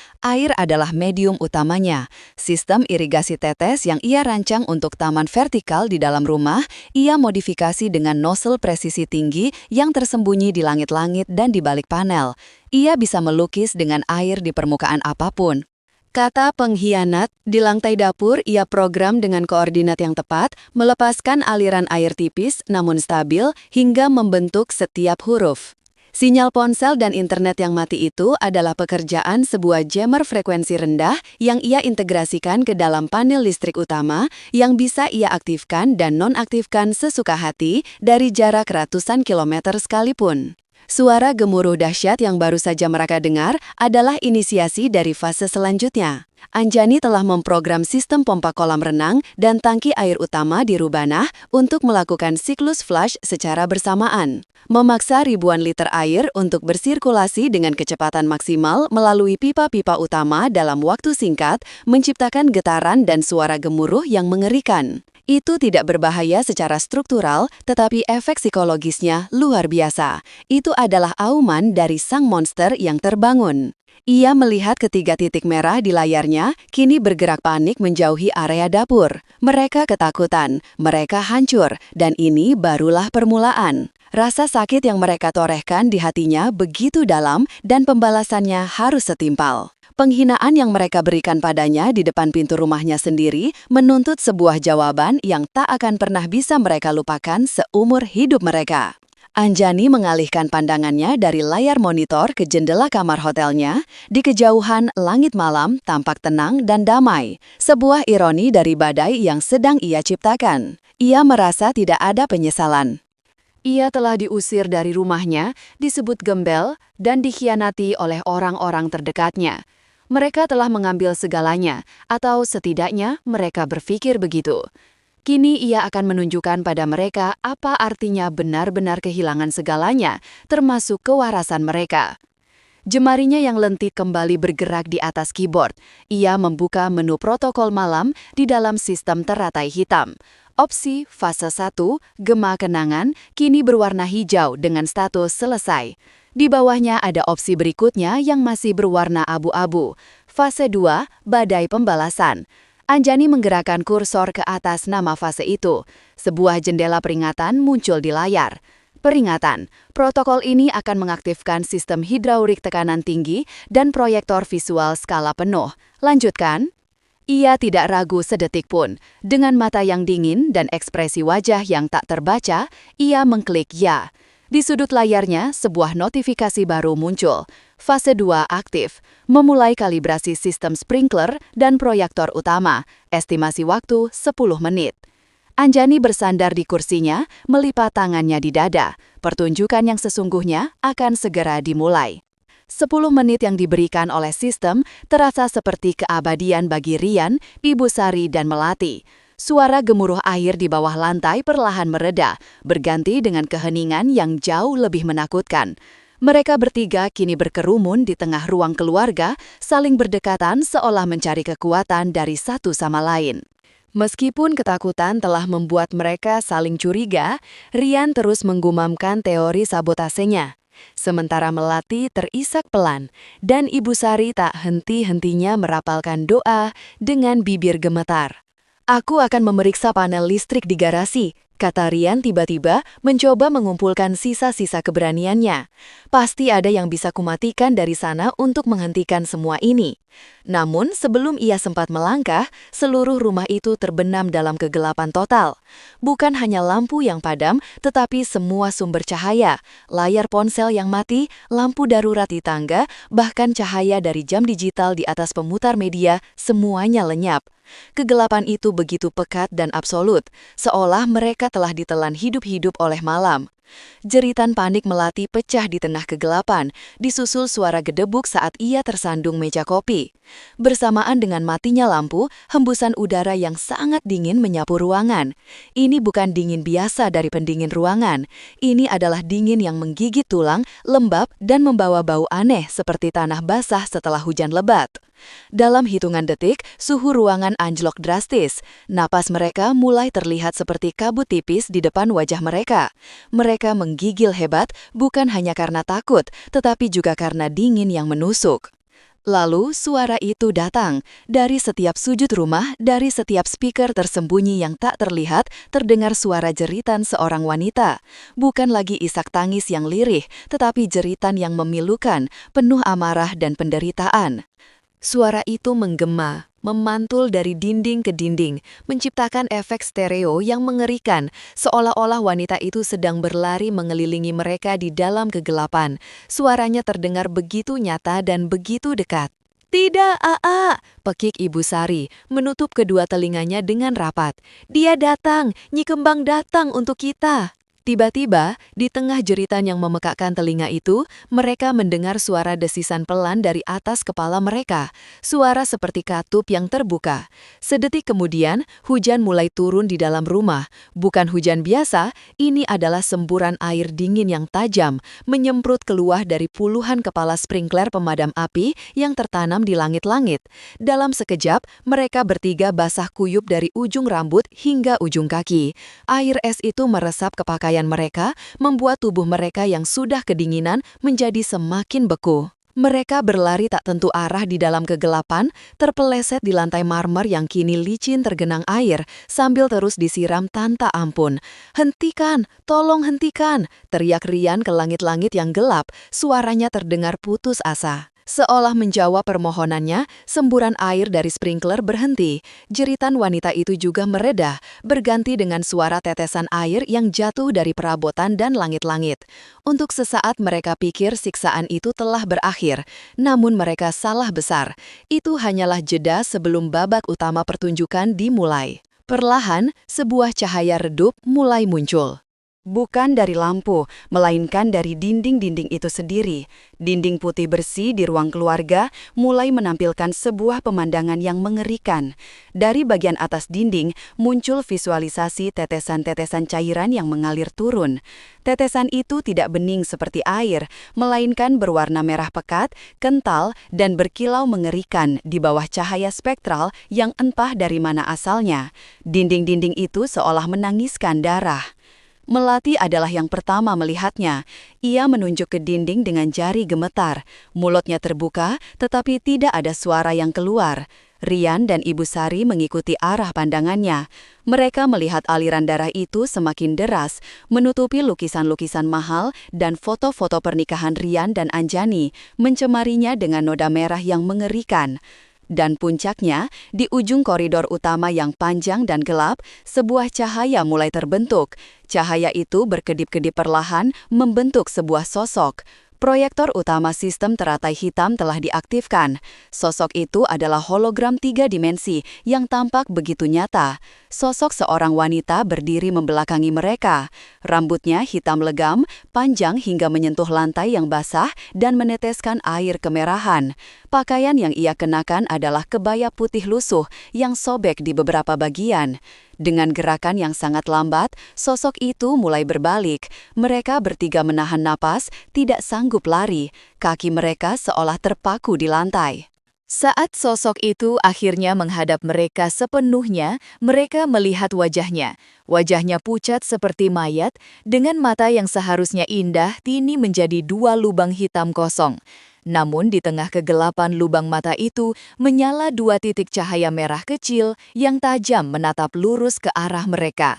adalah medium utamanya. Sistem irigasi tetes yang ia rancang untuk taman vertikal di dalam rumah, ia modifikasi dengan nozzle presisi tinggi yang tersembunyi di langit-langit dan di balik panel. Ia bisa melukis dengan air di permukaan apapun. Kata pengkhianat, di lantai dapur ia program dengan koordinat yang tepat, melepaskan aliran air tipis namun stabil hingga membentuk setiap huruf. Sinyal ponsel dan internet yang mati itu adalah pekerjaan sebuah jammer frekuensi rendah yang ia integrasikan ke dalam panel listrik utama yang bisa ia aktifkan dan nonaktifkan sesuka hati dari jarak ratusan kilometer sekalipun. Suara gemuruh dahsyat yang baru saja mereka dengar adalah inisiasi dari fase selanjutnya. Anjani telah memprogram sistem pompa kolam renang dan tangki air utama di Rubanah untuk melakukan siklus flush secara bersamaan. Memaksa ribuan liter air untuk bersirkulasi dengan kecepatan maksimal melalui pipa-pipa utama dalam waktu singkat, menciptakan getaran dan suara gemuruh yang mengerikan. Itu tidak berbahaya secara struktural, tetapi efek psikologisnya luar biasa. Itu adalah auman dari sang monster yang terbangun. Ia melihat ketiga titik merah di layarnya, kini bergerak panik menjauhi area dapur. Mereka ketakutan, mereka hancur, dan ini barulah permulaan. Rasa sakit yang mereka torehkan di hatinya begitu dalam dan pembalasannya harus setimpal. Penghinaan yang mereka berikan padanya di depan pintu rumahnya sendiri menuntut sebuah jawaban yang tak akan pernah bisa mereka lupakan seumur hidup mereka. Anjani mengalihkan pandangannya dari layar monitor ke jendela kamar hotelnya. Di kejauhan, langit malam tampak tenang dan damai. Sebuah ironi dari badai yang sedang ia ciptakan. Ia merasa tidak ada penyesalan. Ia telah diusir dari rumahnya, disebut gembel, dan dikhianati oleh orang-orang terdekatnya. Mereka telah mengambil segalanya, atau setidaknya mereka berpikir begitu. Kini ia akan menunjukkan pada mereka apa artinya benar-benar kehilangan segalanya, termasuk kewarasan mereka. Jemarinya yang lentik kembali bergerak di atas keyboard. Ia membuka menu protokol malam di dalam sistem teratai hitam. Opsi fase 1, gema kenangan, kini berwarna hijau dengan status selesai. Di bawahnya ada opsi berikutnya yang masih berwarna abu-abu. Fase 2, badai pembalasan. Anjani menggerakkan kursor ke atas nama fase itu. Sebuah jendela peringatan muncul di layar. Peringatan, protokol ini akan mengaktifkan sistem hidraulik tekanan tinggi dan proyektor visual skala penuh. Lanjutkan. Ia tidak ragu sedetik pun. Dengan mata yang dingin dan ekspresi wajah yang tak terbaca, ia mengklik ya. Di sudut layarnya, sebuah notifikasi baru muncul. Fase 2 aktif, memulai kalibrasi sistem sprinkler dan proyektor utama. Estimasi waktu 10 menit. Anjani bersandar di kursinya, melipat tangannya di dada. Pertunjukan yang sesungguhnya akan segera dimulai. 10 menit yang diberikan oleh sistem terasa seperti keabadian bagi Rian, Ibu Sari, dan Melati. Suara gemuruh air di bawah lantai perlahan mereda, berganti dengan keheningan yang jauh lebih menakutkan. Mereka bertiga kini berkerumun di tengah ruang keluarga, saling berdekatan seolah mencari kekuatan dari satu sama lain. Meskipun ketakutan telah membuat mereka saling curiga, Rian terus menggumamkan teori sabotasenya. Sementara Melati terisak pelan, dan Ibu Sari tak henti-hentinya merapalkan doa dengan bibir gemetar. Aku akan memeriksa panel listrik di garasi, kata Rian tiba-tiba mencoba mengumpulkan sisa-sisa keberaniannya. Pasti ada yang bisa kumatikan dari sana untuk menghentikan semua ini. Namun sebelum ia sempat melangkah, seluruh rumah itu terbenam dalam kegelapan total. Bukan hanya lampu yang padam, tetapi semua sumber cahaya, layar ponsel yang mati, lampu darurat di tangga, bahkan cahaya dari jam digital di atas pemutar media, semuanya lenyap. Kegelapan itu begitu pekat dan absolut, seolah mereka telah ditelan hidup-hidup oleh malam. Jeritan panik Melati pecah di tengah kegelapan, disusul suara gedebuk saat ia tersandung meja kopi. Bersamaan dengan matinya lampu, hembusan udara yang sangat dingin menyapu ruangan. Ini bukan dingin biasa dari pendingin ruangan. Ini adalah dingin yang menggigit tulang, lembab, dan membawa bau aneh seperti tanah basah setelah hujan lebat. Dalam hitungan detik, suhu ruangan anjlok drastis. Napas mereka mulai terlihat seperti kabut tipis di depan wajah mereka. Mereka menggigil hebat bukan hanya karena takut, tetapi juga karena dingin yang menusuk. Lalu suara itu datang. Dari setiap sudut rumah, dari setiap speaker tersembunyi yang tak terlihat, terdengar suara jeritan seorang wanita. Bukan lagi isak tangis yang lirih, tetapi jeritan yang memilukan, penuh amarah dan penderitaan. Suara itu menggema, memantul dari dinding ke dinding, menciptakan efek stereo yang mengerikan, seolah-olah wanita itu sedang berlari mengelilingi mereka di dalam kegelapan. Suaranya terdengar begitu nyata dan begitu dekat. "Tidak, Aa," pekik Ibu Sari, menutup kedua telinganya dengan rapat. "Dia datang, Nyi Kembang datang untuk kita." Tiba-tiba, di tengah jeritan yang memekakkan telinga itu, mereka mendengar suara desisan pelan dari atas kepala mereka. Suara seperti katup yang terbuka. Sedetik kemudian, hujan mulai turun di dalam rumah. Bukan hujan biasa, ini adalah semburan air dingin yang tajam, menyemprot keluar dari puluhan kepala sprinkler pemadam api yang tertanam di langit-langit. Dalam sekejap, mereka bertiga basah kuyup dari ujung rambut hingga ujung kaki. Air es itu meresap ke pakaian mereka, membuat tubuh mereka yang sudah kedinginan menjadi semakin beku. Mereka berlari tak tentu arah di dalam kegelapan, terpeleset di lantai marmer yang kini licin tergenang air, sambil terus disiram tanpa ampun. "Hentikan! Tolong hentikan!" teriak Rian ke langit-langit yang gelap, suaranya terdengar putus asa. Seolah menjawab permohonannya, semburan air dari sprinkler berhenti. Jeritan wanita itu juga mereda, berganti dengan suara tetesan air yang jatuh dari perabotan dan langit-langit. Untuk sesaat mereka pikir siksaan itu telah berakhir, namun mereka salah besar. Itu hanyalah jeda sebelum babak utama pertunjukan dimulai. Perlahan, sebuah cahaya redup mulai muncul. Bukan dari lampu, melainkan dari dinding-dinding itu sendiri. Dinding putih bersih di ruang keluarga mulai menampilkan sebuah pemandangan yang mengerikan. Dari bagian atas dinding muncul visualisasi tetesan-tetesan cairan yang mengalir turun. Tetesan itu tidak bening seperti air, melainkan berwarna merah pekat, kental, dan berkilau mengerikan di bawah cahaya spektral yang entah dari mana asalnya. Dinding-dinding itu seolah menangiskan darah. Melati adalah yang pertama melihatnya. Ia menunjuk ke dinding dengan jari gemetar. Mulutnya terbuka, tetapi tidak ada suara yang keluar. Rian dan Ibu Sari mengikuti arah pandangannya. Mereka melihat aliran darah itu semakin deras, menutupi lukisan-lukisan mahal dan foto-foto pernikahan Rian dan Anjani, mencemarinya dengan noda merah yang mengerikan. Dan puncaknya, di ujung koridor utama yang panjang dan gelap, sebuah cahaya mulai terbentuk. Cahaya itu berkedip-kedip perlahan membentuk sebuah sosok. Proyektor utama sistem teratai hitam telah diaktifkan. Sosok itu adalah hologram 3 dimensi yang tampak begitu nyata. Sosok seorang wanita berdiri membelakangi mereka. Rambutnya hitam legam, panjang hingga menyentuh lantai yang basah dan meneteskan air kemerahan. Pakaian yang ia kenakan adalah kebaya putih lusuh yang sobek di beberapa bagian. Dengan gerakan yang sangat lambat, sosok itu mulai berbalik. Mereka bertiga menahan napas, tidak sanggup lari. Kaki mereka seolah terpaku di lantai. Saat sosok itu akhirnya menghadap mereka sepenuhnya, mereka melihat wajahnya. Wajahnya pucat seperti mayat, dengan mata yang seharusnya indah kini menjadi 2 lubang hitam kosong. Namun di tengah kegelapan lubang mata itu menyala 2 titik cahaya merah kecil yang tajam menatap lurus ke arah mereka.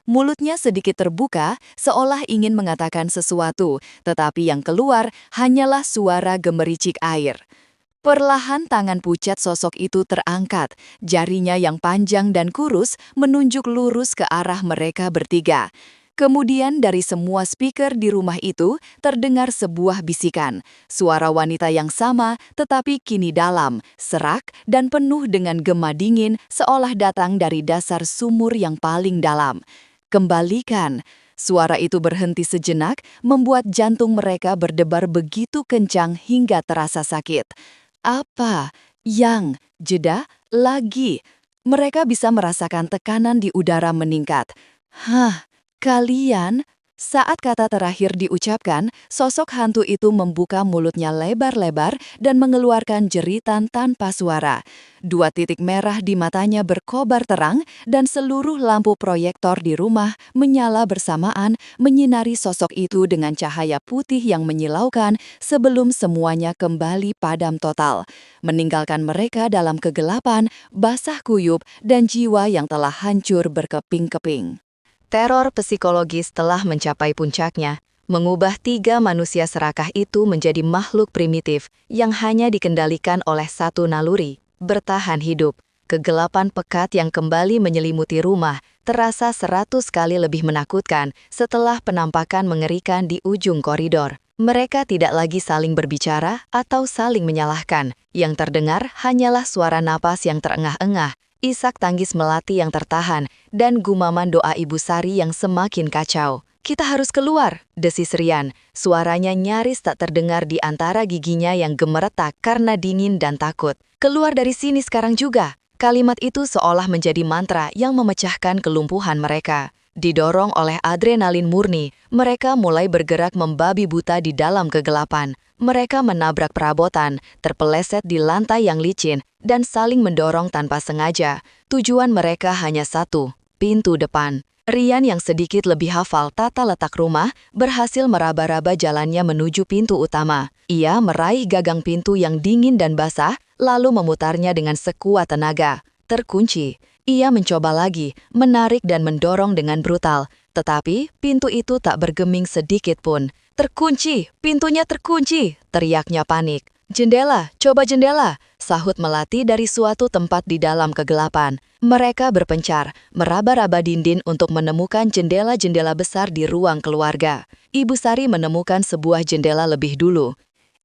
Mulutnya sedikit terbuka, seolah ingin mengatakan sesuatu, tetapi yang keluar hanyalah suara gemericik air. Perlahan tangan pucat sosok itu terangkat, jarinya yang panjang dan kurus menunjuk lurus ke arah mereka bertiga. Kemudian dari semua speaker di rumah itu terdengar sebuah bisikan, suara wanita yang sama tetapi kini dalam, serak, dan penuh dengan gema dingin seolah datang dari dasar sumur yang paling dalam. "Kembalikan." Suara itu berhenti sejenak, membuat jantung mereka berdebar begitu kencang hingga terasa sakit. Apa? Yang? Jeda? Lagi? Mereka bisa merasakan tekanan di udara meningkat. Hah, kalian? Saat kata terakhir diucapkan, sosok hantu itu membuka mulutnya lebar-lebar dan mengeluarkan jeritan tanpa suara. 2 titik merah di matanya berkobar terang dan seluruh lampu proyektor di rumah menyala bersamaan menyinari sosok itu dengan cahaya putih yang menyilaukan sebelum semuanya kembali padam total, meninggalkan mereka dalam kegelapan, basah kuyup, dan jiwa yang telah hancur berkeping-keping. Teror psikologis telah mencapai puncaknya, mengubah 3 manusia serakah itu menjadi makhluk primitif yang hanya dikendalikan oleh satu naluri, bertahan hidup. Kegelapan pekat yang kembali menyelimuti rumah terasa 100 kali lebih menakutkan setelah penampakan mengerikan di ujung koridor. Mereka tidak lagi saling berbicara atau saling menyalahkan. Yang terdengar hanyalah suara napas yang terengah-engah, isak tangis melati yang tertahan, dan gumaman doa Ibu Sari yang semakin kacau. "Kita harus keluar," desis Rian. Suaranya nyaris tak terdengar di antara giginya yang gemeretak karena dingin dan takut. "Keluar dari sini sekarang juga." Kalimat itu seolah menjadi mantra yang memecahkan kelumpuhan mereka. Didorong oleh adrenalin murni, mereka mulai bergerak membabi buta di dalam kegelapan. Mereka menabrak perabotan, terpeleset di lantai yang licin, dan saling mendorong tanpa sengaja. Tujuan mereka hanya satu, pintu depan. Rian yang sedikit lebih hafal tata letak rumah, berhasil meraba-raba jalannya menuju pintu utama. Ia meraih gagang pintu yang dingin dan basah, lalu memutarnya dengan sekuat tenaga. Terkunci. Ia mencoba lagi, menarik dan mendorong dengan brutal. Tetapi, pintu itu tak bergeming sedikit pun. "Terkunci! Pintunya terkunci!" teriaknya panik. "Jendela, coba jendela!" sahut Melati dari suatu tempat di dalam kegelapan. Mereka berpencar, meraba-raba dinding untuk menemukan jendela-jendela besar di ruang keluarga. Ibu Sari menemukan sebuah jendela lebih dulu.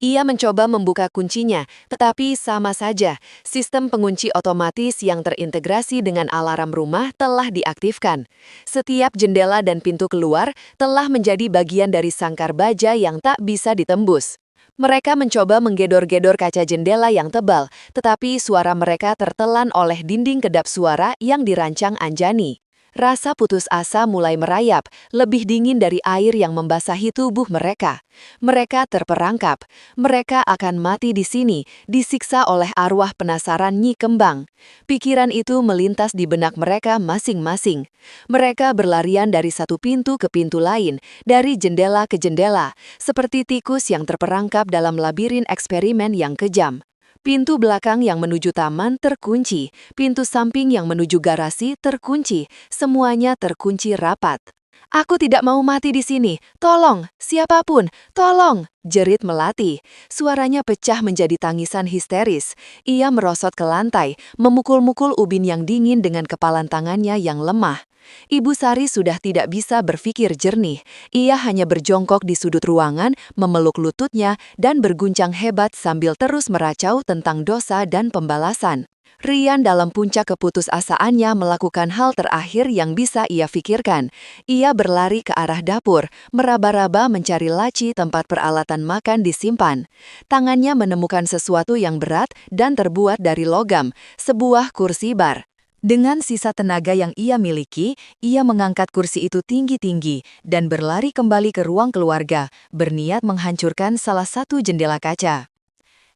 Ia mencoba membuka kuncinya, tetapi sama saja, sistem pengunci otomatis yang terintegrasi dengan alarm rumah telah diaktifkan. Setiap jendela dan pintu keluar telah menjadi bagian dari sangkar baja yang tak bisa ditembus. Mereka mencoba menggedor-gedor kaca jendela yang tebal, tetapi suara mereka tertelan oleh dinding kedap suara yang dirancang Anjani. Rasa putus asa mulai merayap, lebih dingin dari air yang membasahi tubuh mereka. Mereka terperangkap. Mereka akan mati di sini, disiksa oleh arwah penasaran Nyi Kembang. Pikiran itu melintas di benak mereka masing-masing. Mereka berlarian dari satu pintu ke pintu lain, dari jendela ke jendela, seperti tikus yang terperangkap dalam labirin eksperimen yang kejam. Pintu belakang yang menuju taman terkunci, pintu samping yang menuju garasi terkunci, semuanya terkunci rapat. "Aku tidak mau mati di sini. Tolong, siapapun, tolong!" jerit Melati. Suaranya pecah menjadi tangisan histeris. Ia merosot ke lantai, memukul-mukul ubin yang dingin dengan kepalan tangannya yang lemah. Ibu Sari sudah tidak bisa berpikir jernih. Ia hanya berjongkok di sudut ruangan, memeluk lututnya, dan berguncang hebat sambil terus meracau tentang dosa dan pembalasan. Rian dalam puncak keputusasaannya melakukan hal terakhir yang bisa ia pikirkan. Ia berlari ke arah dapur, meraba-raba mencari laci tempat peralatan makan disimpan. Tangannya menemukan sesuatu yang berat dan terbuat dari logam, sebuah kursi bar. Dengan sisa tenaga yang ia miliki, ia mengangkat kursi itu tinggi-tinggi dan berlari kembali ke ruang keluarga, berniat menghancurkan salah satu jendela kaca.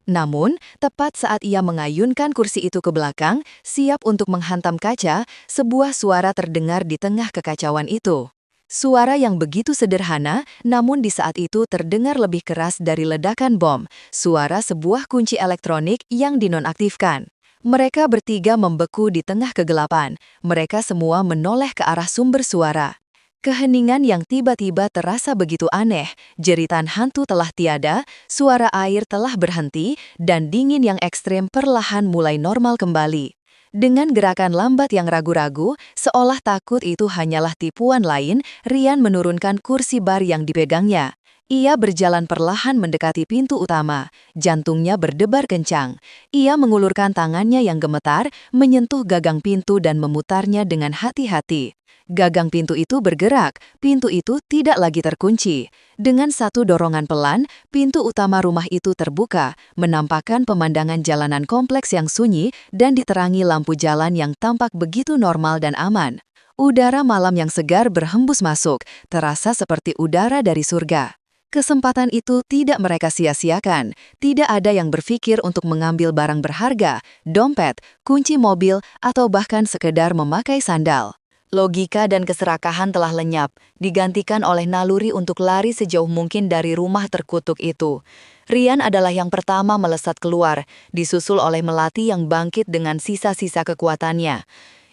Namun, tepat saat ia mengayunkan kursi itu ke belakang, siap untuk menghantam kaca, sebuah suara terdengar di tengah kekacauan itu. Suara yang begitu sederhana, namun di saat itu terdengar lebih keras dari ledakan bom, suara sebuah kunci elektronik yang dinonaktifkan. Mereka bertiga membeku di tengah kegelapan. Mereka semua menoleh ke arah sumber suara. Keheningan yang tiba-tiba terasa begitu aneh, jeritan hantu telah tiada, suara air telah berhenti, dan dingin yang ekstrem perlahan mulai normal kembali. Dengan gerakan lambat yang ragu-ragu, seolah takut itu hanyalah tipuan lain, Rian menurunkan kursi bar yang dipegangnya. Ia berjalan perlahan mendekati pintu utama. Jantungnya berdebar kencang. Ia mengulurkan tangannya yang gemetar, menyentuh gagang pintu dan memutarnya dengan hati-hati. Gagang pintu itu bergerak, pintu itu tidak lagi terkunci. Dengan satu dorongan pelan, pintu utama rumah itu terbuka, menampakkan pemandangan jalanan kompleks yang sunyi dan diterangi lampu jalan yang tampak begitu normal dan aman. Udara malam yang segar berhembus masuk, terasa seperti udara dari surga. Kesempatan itu tidak mereka sia-siakan. Tidak ada yang berpikir untuk mengambil barang berharga, dompet, kunci mobil, atau bahkan sekedar memakai sandal. Logika dan keserakahan telah lenyap, digantikan oleh naluri untuk lari sejauh mungkin dari rumah terkutuk itu. Rian adalah yang pertama melesat keluar, disusul oleh Melati yang bangkit dengan sisa-sisa kekuatannya.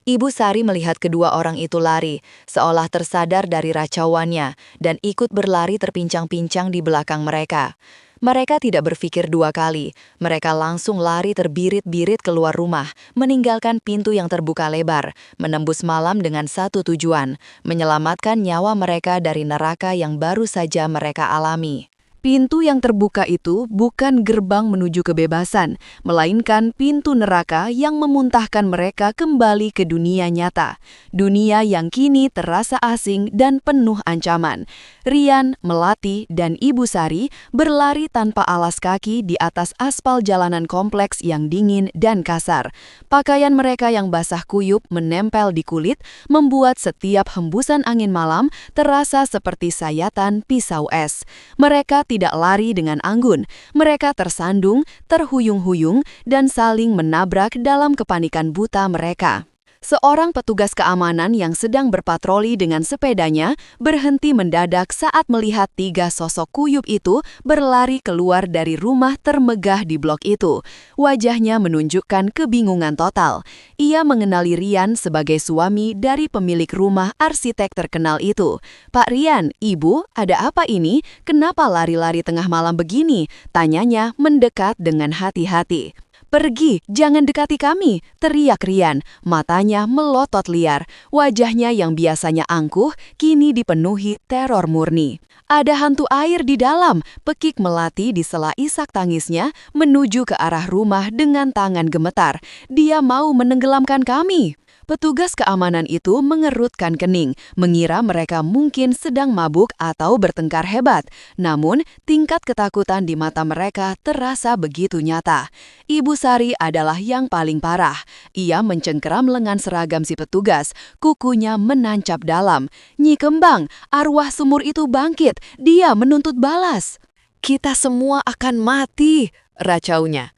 Ibu Sari melihat kedua orang itu lari, seolah tersadar dari racauannya, dan ikut berlari terpincang-pincang di belakang mereka. Mereka tidak berpikir dua kali, mereka langsung lari terbirit-birit keluar rumah, meninggalkan pintu yang terbuka lebar, menembus malam dengan satu tujuan, menyelamatkan nyawa mereka dari neraka yang baru saja mereka alami. Pintu yang terbuka itu bukan gerbang menuju kebebasan, melainkan pintu neraka yang memuntahkan mereka kembali ke dunia nyata. Dunia yang kini terasa asing dan penuh ancaman. Rian, Melati, dan Ibu Sari berlari tanpa alas kaki di atas aspal jalanan kompleks yang dingin dan kasar. Pakaian mereka yang basah kuyup menempel di kulit, membuat setiap hembusan angin malam terasa seperti sayatan pisau es. Mereka tidak lari dengan anggun, mereka tersandung, terhuyung-huyung, dan saling menabrak dalam kepanikan buta mereka. Seorang petugas keamanan yang sedang berpatroli dengan sepedanya berhenti mendadak saat melihat tiga sosok kuyup itu berlari keluar dari rumah termegah di blok itu. Wajahnya menunjukkan kebingungan total. Ia mengenali Rian sebagai suami dari pemilik rumah arsitek terkenal itu. "Pak Rian, Ibu, ada apa ini? Kenapa lari-lari tengah malam begini?" tanyanya mendekat dengan hati-hati. "Pergi, jangan dekati kami," teriak Rian. Matanya melotot liar. Wajahnya yang biasanya angkuh, kini dipenuhi teror murni. "Ada hantu air di dalam," pekik Melati di sela isak tangisnya menuju ke arah rumah dengan tangan gemetar. "Dia mau menenggelamkan kami." Petugas keamanan itu mengerutkan kening, mengira mereka mungkin sedang mabuk atau bertengkar hebat. Namun, tingkat ketakutan di mata mereka terasa begitu nyata. Ibu Sari adalah yang paling parah. Ia mencengkeram lengan seragam si petugas, kukunya menancap dalam. "Nyi Kembang, arwah sumur itu bangkit, dia menuntut balas." "Kita semua akan mati," racaunya.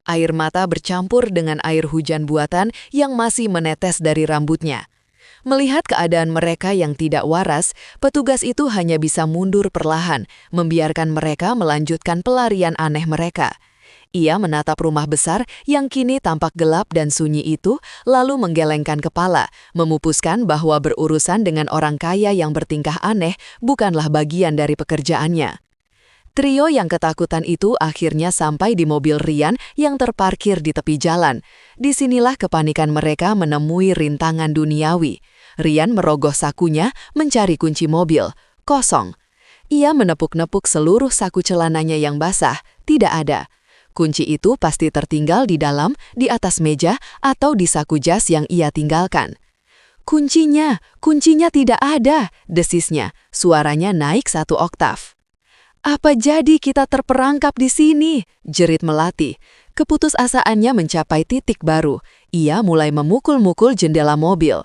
Air mata bercampur dengan air hujan buatan yang masih menetes dari rambutnya. Melihat keadaan mereka yang tidak waras, petugas itu hanya bisa mundur perlahan, membiarkan mereka melanjutkan pelarian aneh mereka. Ia menatap rumah besar yang kini tampak gelap dan sunyi itu, lalu menggelengkan kepala, memupuskan bahwa berurusan dengan orang kaya yang bertingkah aneh bukanlah bagian dari pekerjaannya. Trio yang ketakutan itu akhirnya sampai di mobil Rian yang terparkir di tepi jalan. Disinilah kepanikan mereka menemui rintangan duniawi. Rian merogoh sakunya mencari kunci mobil. Kosong. Ia menepuk-nepuk seluruh saku celananya yang basah. Tidak ada. Kunci itu pasti tertinggal di dalam, di atas meja, atau di saku jas yang ia tinggalkan. Kuncinya tidak ada," desisnya. Suaranya naik satu oktav. "Apa jadi kita terperangkap di sini?" jerit Melati. Keputusasaannya mencapai titik baru. Ia mulai memukul-mukul jendela mobil.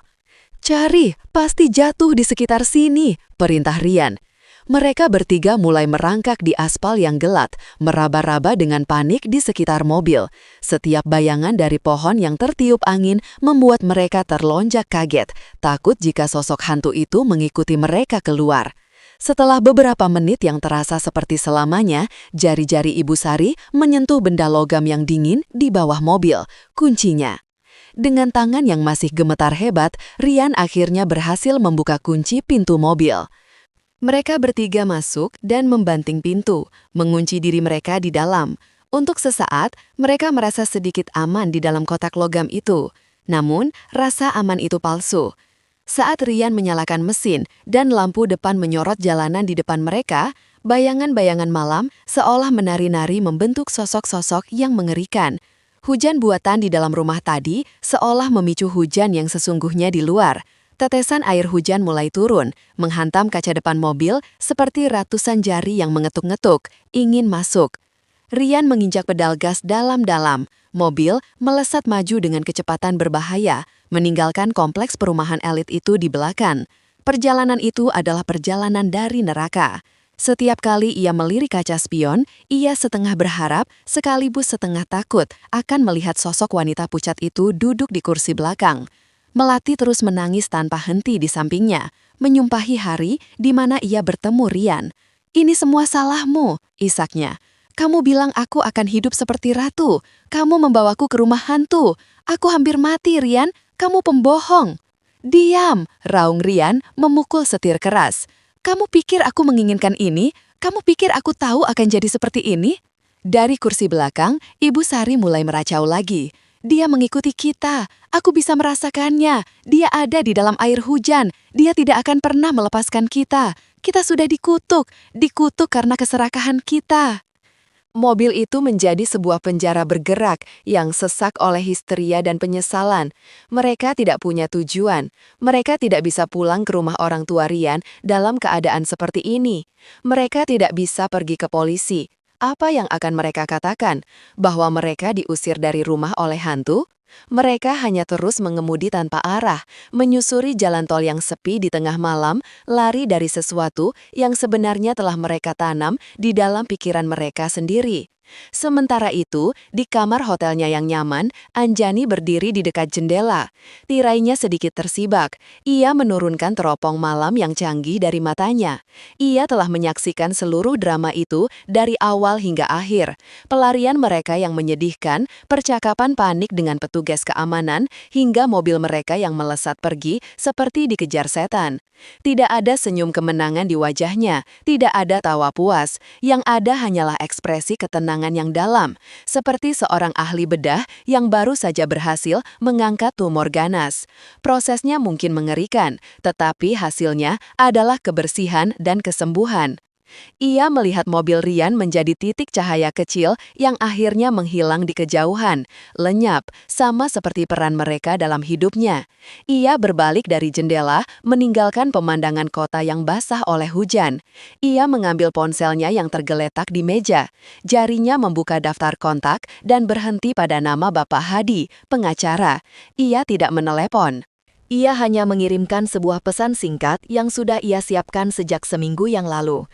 "Cari, pasti jatuh di sekitar sini," perintah Rian. Mereka bertiga mulai merangkak di aspal yang gelap, meraba-raba dengan panik di sekitar mobil. Setiap bayangan dari pohon yang tertiup angin membuat mereka terlonjak kaget, takut jika sosok hantu itu mengikuti mereka keluar. Setelah beberapa menit yang terasa seperti selamanya, jari-jari Ibu Sari menyentuh benda logam yang dingin di bawah mobil, kuncinya. Dengan tangan yang masih gemetar hebat, Rian akhirnya berhasil membuka kunci pintu mobil. Mereka bertiga masuk dan membanting pintu, mengunci diri mereka di dalam. Untuk sesaat, mereka merasa sedikit aman di dalam kotak logam itu. Namun, rasa aman itu palsu. Saat Rian menyalakan mesin dan lampu depan menyorot jalanan di depan mereka, Bayangan-bayangan malam seolah menari-nari membentuk sosok-sosok yang mengerikan. Hujan buatan di dalam rumah tadi seolah memicu hujan yang sesungguhnya di luar. Tetesan air hujan mulai turun, menghantam kaca depan mobil seperti ratusan jari yang mengetuk-ngetuk, ingin masuk. Rian menginjak pedal gas dalam-dalam. Mobil melesat maju dengan kecepatan berbahaya, meninggalkan kompleks perumahan elit itu di belakang. Perjalanan itu adalah perjalanan dari neraka. Setiap kali ia melirik kaca spion, ia setengah berharap sekaligus setengah takut akan melihat sosok wanita pucat itu duduk di kursi belakang. Melati terus menangis tanpa henti di sampingnya, menyumpahi hari di mana ia bertemu Rian. "Ini semua salahmu," isaknya. "Kamu bilang aku akan hidup seperti ratu. Kamu membawaku ke rumah hantu. Aku hampir mati, Rian. Kamu pembohong." "Diam," raung Rian memukul setir keras. "Kamu pikir aku menginginkan ini? Kamu pikir aku tahu akan jadi seperti ini?" Dari kursi belakang, Ibu Sari mulai meracau lagi. "Dia mengikuti kita. Aku bisa merasakannya. Dia ada di dalam air hujan. Dia tidak akan pernah melepaskan kita. Kita sudah dikutuk karena keserakahan kita." Mobil itu menjadi sebuah penjara bergerak yang sesak oleh histeria dan penyesalan. Mereka tidak punya tujuan. Mereka tidak bisa pulang ke rumah orang tua Rian dalam keadaan seperti ini. Mereka tidak bisa pergi ke polisi. Apa yang akan mereka katakan? Bahwa mereka diusir dari rumah oleh hantu? Mereka hanya terus mengemudi tanpa arah, menyusuri jalan tol yang sepi di tengah malam, lari dari sesuatu yang sebenarnya telah mereka tanam di dalam pikiran mereka sendiri. Sementara itu, di kamar hotelnya yang nyaman, Anjani berdiri di dekat jendela. Tirainya sedikit tersibak. Ia menurunkan teropong malam yang canggih dari matanya. Ia telah menyaksikan seluruh drama itu dari awal hingga akhir. Pelarian mereka yang menyedihkan, percakapan panik dengan petugas keamanan, hingga mobil mereka yang melesat pergi seperti dikejar setan. Tidak ada senyum kemenangan di wajahnya, tidak ada tawa puas. Yang ada hanyalah ekspresi ketenangan yang dalam, seperti seorang ahli bedah yang baru saja berhasil mengangkat tumor ganas. Prosesnya mungkin mengerikan, tetapi hasilnya adalah kebersihan dan kesembuhan. Ia melihat mobil Rian menjadi titik cahaya kecil yang akhirnya menghilang di kejauhan, lenyap, sama seperti peran mereka dalam hidupnya. Ia berbalik dari jendela, meninggalkan pemandangan kota yang basah oleh hujan. Ia mengambil ponselnya yang tergeletak di meja. Jarinya membuka daftar kontak dan berhenti pada nama Bapak Hadi, pengacara. Ia tidak menelepon. Ia hanya mengirimkan sebuah pesan singkat yang sudah ia siapkan sejak seminggu yang lalu.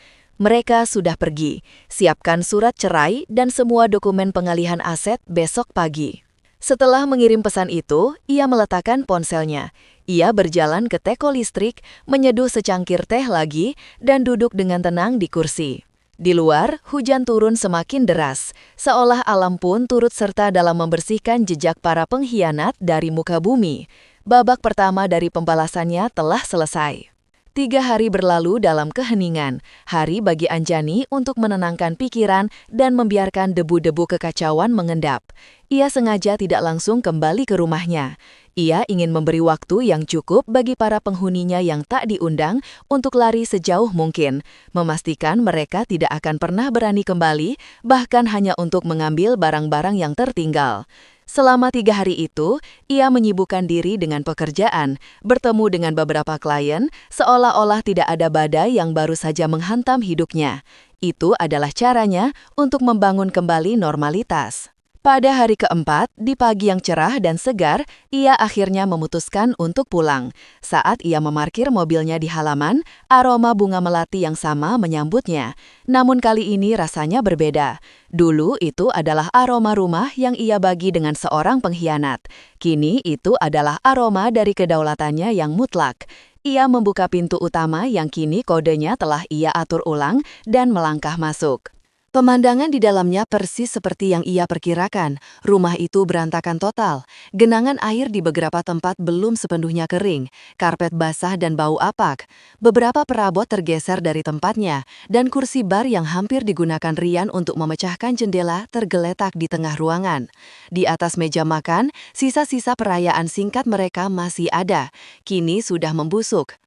Mereka sudah pergi. Siapkan surat cerai dan semua dokumen pengalihan aset besok pagi. Setelah mengirim pesan itu, ia meletakkan ponselnya. Ia berjalan ke teko listrik, menyeduh secangkir teh lagi, dan duduk dengan tenang di kursi. Di luar, hujan turun semakin deras, seolah alam pun turut serta dalam membersihkan jejak para pengkhianat dari muka bumi. Babak pertama dari pembalasannya telah selesai. 3 hari berlalu dalam keheningan, hari bagi Anjani untuk menenangkan pikiran dan membiarkan debu-debu kekacauan mengendap. Ia sengaja tidak langsung kembali ke rumahnya. Ia ingin memberi waktu yang cukup bagi para penghuninya yang tak diundang untuk lari sejauh mungkin, memastikan mereka tidak akan pernah berani kembali, bahkan hanya untuk mengambil barang-barang yang tertinggal. Selama 3 hari itu, ia menyibukkan diri dengan pekerjaan, bertemu dengan beberapa klien, seolah-olah tidak ada badai yang baru saja menghantam hidupnya. Itu adalah caranya untuk membangun kembali normalitas. Pada hari keempat, di pagi yang cerah dan segar, ia akhirnya memutuskan untuk pulang. Saat ia memarkir mobilnya di halaman, aroma bunga melati yang sama menyambutnya. Namun kali ini rasanya berbeda. Dulu itu adalah aroma rumah yang ia bagi dengan seorang pengkhianat. Kini itu adalah aroma dari kedaulatannya yang mutlak. Ia membuka pintu utama yang kini kodenya telah ia atur ulang dan melangkah masuk. Pemandangan di dalamnya persis seperti yang ia perkirakan. Rumah itu berantakan total. Genangan air di beberapa tempat belum sepenuhnya kering. Karpet basah dan bau apak. Beberapa perabot tergeser dari tempatnya. Dan kursi bar yang hampir digunakan Rian untuk memecahkan jendela tergeletak di tengah ruangan. Di atas meja makan, sisa-sisa perayaan singkat mereka masih ada. Kini sudah membusuk.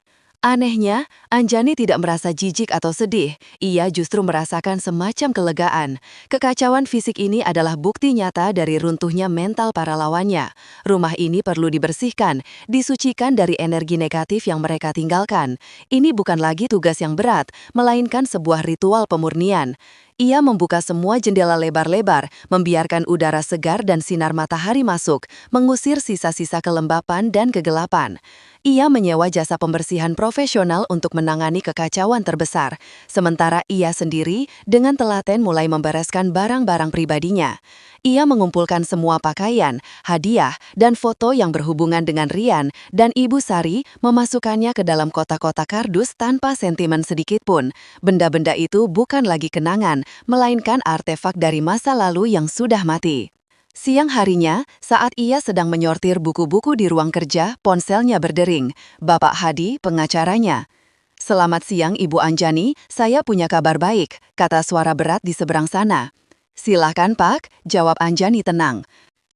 Anehnya, Anjani tidak merasa jijik atau sedih. Ia justru merasakan semacam kelegaan. Kekacauan fisik ini adalah bukti nyata dari runtuhnya mental para lawannya. Rumah ini perlu dibersihkan, disucikan dari energi negatif yang mereka tinggalkan. Ini bukan lagi tugas yang berat, melainkan sebuah ritual pemurnian. Ia membuka semua jendela lebar-lebar, membiarkan udara segar dan sinar matahari masuk, mengusir sisa-sisa kelembapan dan kegelapan. Ia menyewa jasa pembersihan profesional untuk menangani kekacauan terbesar, sementara ia sendiri dengan telaten mulai membereskan barang-barang pribadinya. Ia mengumpulkan semua pakaian, hadiah, dan foto yang berhubungan dengan Rian, dan Ibu Sari memasukkannya ke dalam kotak-kotak kardus tanpa sentimen sedikitpun. Benda-benda itu bukan lagi kenangan, melainkan artefak dari masa lalu yang sudah mati. Siang harinya, saat ia sedang menyortir buku-buku di ruang kerja, ponselnya berdering. Bapak Hadi, pengacaranya. "Selamat siang, Ibu Anjani, saya punya kabar baik," kata suara berat di seberang sana. "Silakan, Pak," jawab Anjani tenang.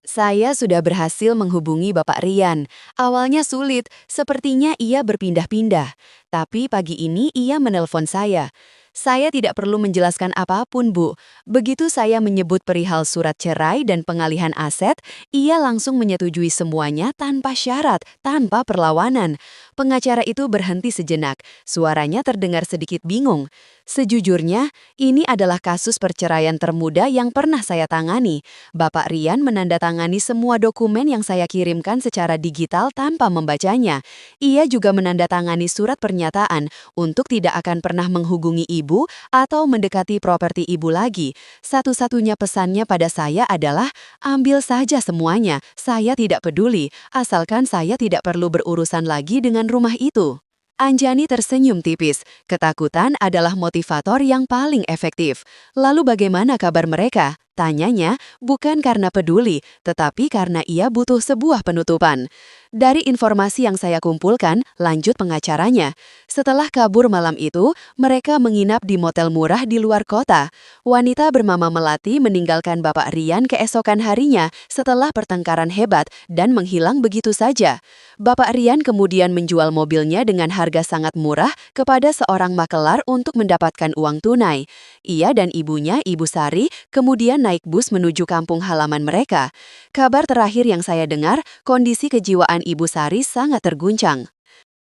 "Saya sudah berhasil menghubungi Bapak Rian. Awalnya sulit, sepertinya ia berpindah-pindah. Tapi pagi ini ia menelpon saya. Saya tidak perlu menjelaskan apapun, Bu. Begitu saya menyebut perihal surat cerai dan pengalihan aset, ia langsung menyetujui semuanya tanpa syarat, tanpa perlawanan." Pengacara itu berhenti sejenak. Suaranya terdengar sedikit bingung. "Sejujurnya, ini adalah kasus perceraian termuda yang pernah saya tangani. Bapak Rian menandatangani semua dokumen yang saya kirimkan secara digital tanpa membacanya. Ia juga menandatangani surat pernyataan untuk tidak akan pernah menghubungi ibu atau mendekati properti ibu lagi. Satu-satunya pesannya pada saya adalah, ambil saja semuanya, saya tidak peduli, asalkan saya tidak perlu berurusan lagi dengan rumah itu." Anjani tersenyum tipis. Ketakutan adalah motivator yang paling efektif. "Lalu bagaimana kabar mereka?" tanyanya, bukan karena peduli, tetapi karena ia butuh sebuah penutupan. "Dari informasi yang saya kumpulkan," lanjut pengacaranya, "setelah kabur malam itu, mereka menginap di motel murah di luar kota. Wanita bernama Melati meninggalkan Bapak Rian keesokan harinya setelah pertengkaran hebat dan menghilang begitu saja. Bapak Rian kemudian menjual mobilnya dengan harga sangat murah kepada seorang makelar untuk mendapatkan uang tunai. Ia dan ibunya, Ibu Sari, kemudian naik bus menuju kampung halaman mereka. Kabar terakhir yang saya dengar, kondisi kejiwaan Ibu Sari sangat terguncang.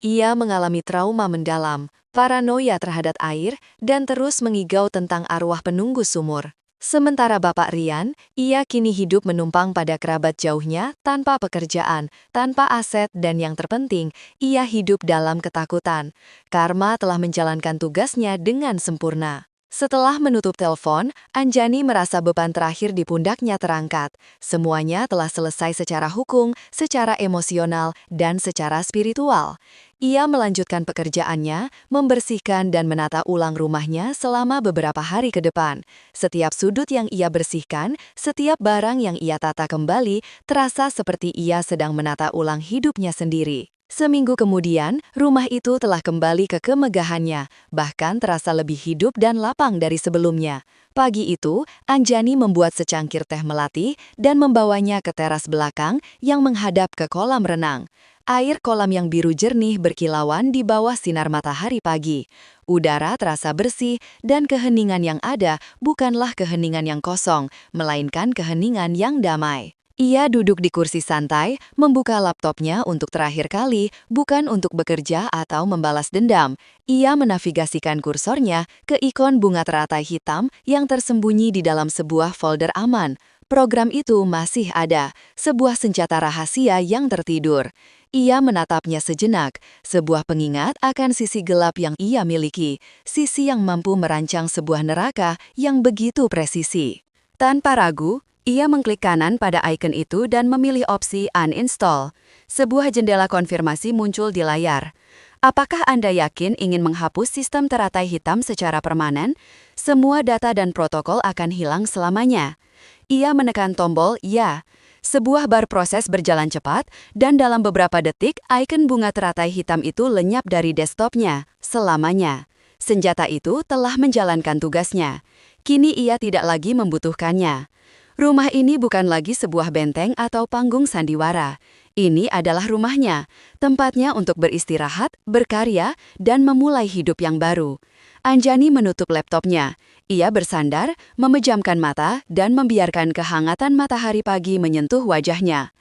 Ia mengalami trauma mendalam, paranoia terhadap air, dan terus mengigau tentang arwah penunggu sumur. Sementara Bapak Rian, ia kini hidup menumpang pada kerabat jauhnya, tanpa pekerjaan, tanpa aset, dan yang terpenting, ia hidup dalam ketakutan. Karma telah menjalankan tugasnya dengan sempurna." Setelah menutup telepon, Anjani merasa beban terakhir di pundaknya terangkat. Semuanya telah selesai secara hukum, secara emosional, dan secara spiritual. Ia melanjutkan pekerjaannya, membersihkan dan menata ulang rumahnya selama beberapa hari ke depan. Setiap sudut yang ia bersihkan, setiap barang yang ia tata kembali, terasa seperti ia sedang menata ulang hidupnya sendiri. Seminggu kemudian, rumah itu telah kembali ke kemegahannya, bahkan terasa lebih hidup dan lapang dari sebelumnya. Pagi itu, Anjani membuat secangkir teh melati dan membawanya ke teras belakang yang menghadap ke kolam renang. Air kolam yang biru jernih berkilauan di bawah sinar matahari pagi. Udara terasa bersih dan keheningan yang ada bukanlah keheningan yang kosong, melainkan keheningan yang damai. Ia duduk di kursi santai, membuka laptopnya untuk terakhir kali, bukan untuk bekerja atau membalas dendam. Ia menavigasikan kursornya ke ikon bunga teratai hitam yang tersembunyi di dalam sebuah folder aman. Program itu masih ada, sebuah senjata rahasia yang tertidur. Ia menatapnya sejenak, sebuah pengingat akan sisi gelap yang ia miliki, sisi yang mampu merancang sebuah neraka yang begitu presisi. Tanpa ragu, ia mengklik kanan pada icon itu dan memilih opsi Uninstall. Sebuah jendela konfirmasi muncul di layar. "Apakah Anda yakin ingin menghapus sistem teratai hitam secara permanen? Semua data dan protokol akan hilang selamanya." Ia menekan tombol "Ya". Sebuah bar proses berjalan cepat, dan dalam beberapa detik, icon bunga teratai hitam itu lenyap dari desktopnya, selamanya. Senjata itu telah menjalankan tugasnya. Kini ia tidak lagi membutuhkannya. Rumah ini bukan lagi sebuah benteng atau panggung sandiwara. Ini adalah rumahnya, tempatnya untuk beristirahat, berkarya, dan memulai hidup yang baru. Anjani menutup laptopnya. Ia bersandar, memejamkan mata, dan membiarkan kehangatan matahari pagi menyentuh wajahnya.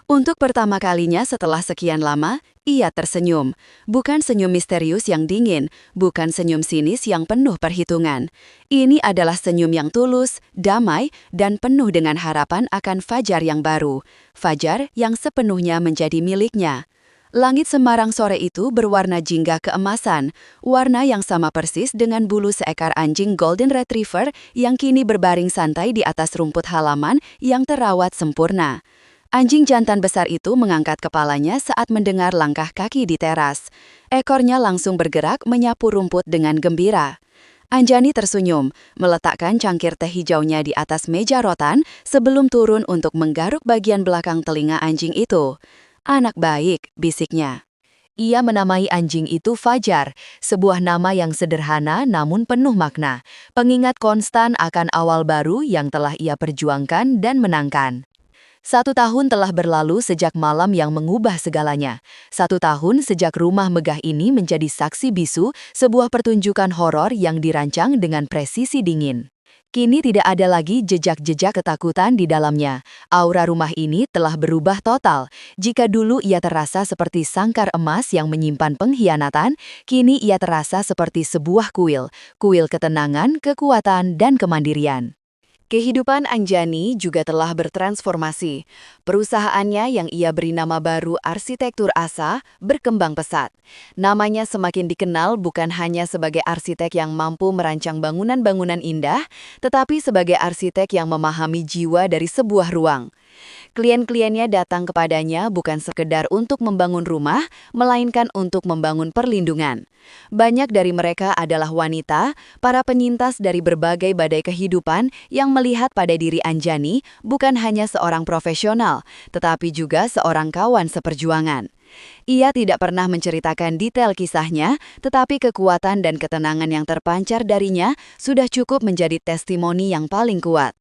Untuk pertama kalinya setelah sekian lama, ia tersenyum. Bukan senyum misterius yang dingin, bukan senyum sinis yang penuh perhitungan. Ini adalah senyum yang tulus, damai, dan penuh dengan harapan akan fajar yang baru. Fajar yang sepenuhnya menjadi miliknya. Langit Semarang sore itu berwarna jingga keemasan, warna yang sama persis dengan bulu seekor anjing Golden Retriever yang kini berbaring santai di atas rumput halaman yang terawat sempurna. Anjing jantan besar itu mengangkat kepalanya saat mendengar langkah kaki di teras. Ekornya langsung bergerak menyapu rumput dengan gembira. Anjani tersenyum, meletakkan cangkir teh hijaunya di atas meja rotan sebelum turun untuk menggaruk bagian belakang telinga anjing itu. "Anak baik," bisiknya. Ia menamai anjing itu Fajar, sebuah nama yang sederhana namun penuh makna, pengingat konstan akan awal baru yang telah ia perjuangkan dan menangkan. 1 tahun telah berlalu sejak malam yang mengubah segalanya. 1 tahun sejak rumah megah ini menjadi saksi bisu sebuah pertunjukan horor yang dirancang dengan presisi dingin. Kini tidak ada lagi jejak-jejak ketakutan di dalamnya. Aura rumah ini telah berubah total. Jika dulu ia terasa seperti sangkar emas yang menyimpan pengkhianatan, kini ia terasa seperti sebuah kuil ketenangan, kekuatan, dan kemandirian. Kehidupan Anjani juga telah bertransformasi. Perusahaannya yang ia beri nama baru Arsitektur Asa berkembang pesat. Namanya semakin dikenal bukan hanya sebagai arsitek yang mampu merancang bangunan-bangunan indah, tetapi sebagai arsitek yang memahami jiwa dari sebuah ruang. Klien-kliennya datang kepadanya bukan sekedar untuk membangun rumah, melainkan untuk membangun perlindungan. Banyak dari mereka adalah wanita, para penyintas dari berbagai badai kehidupan yang melihat pada diri Anjani bukan hanya seorang profesional, tetapi juga seorang kawan seperjuangan. Ia tidak pernah menceritakan detail kisahnya, tetapi kekuatan dan ketenangan yang terpancar darinya sudah cukup menjadi testimoni yang paling kuat.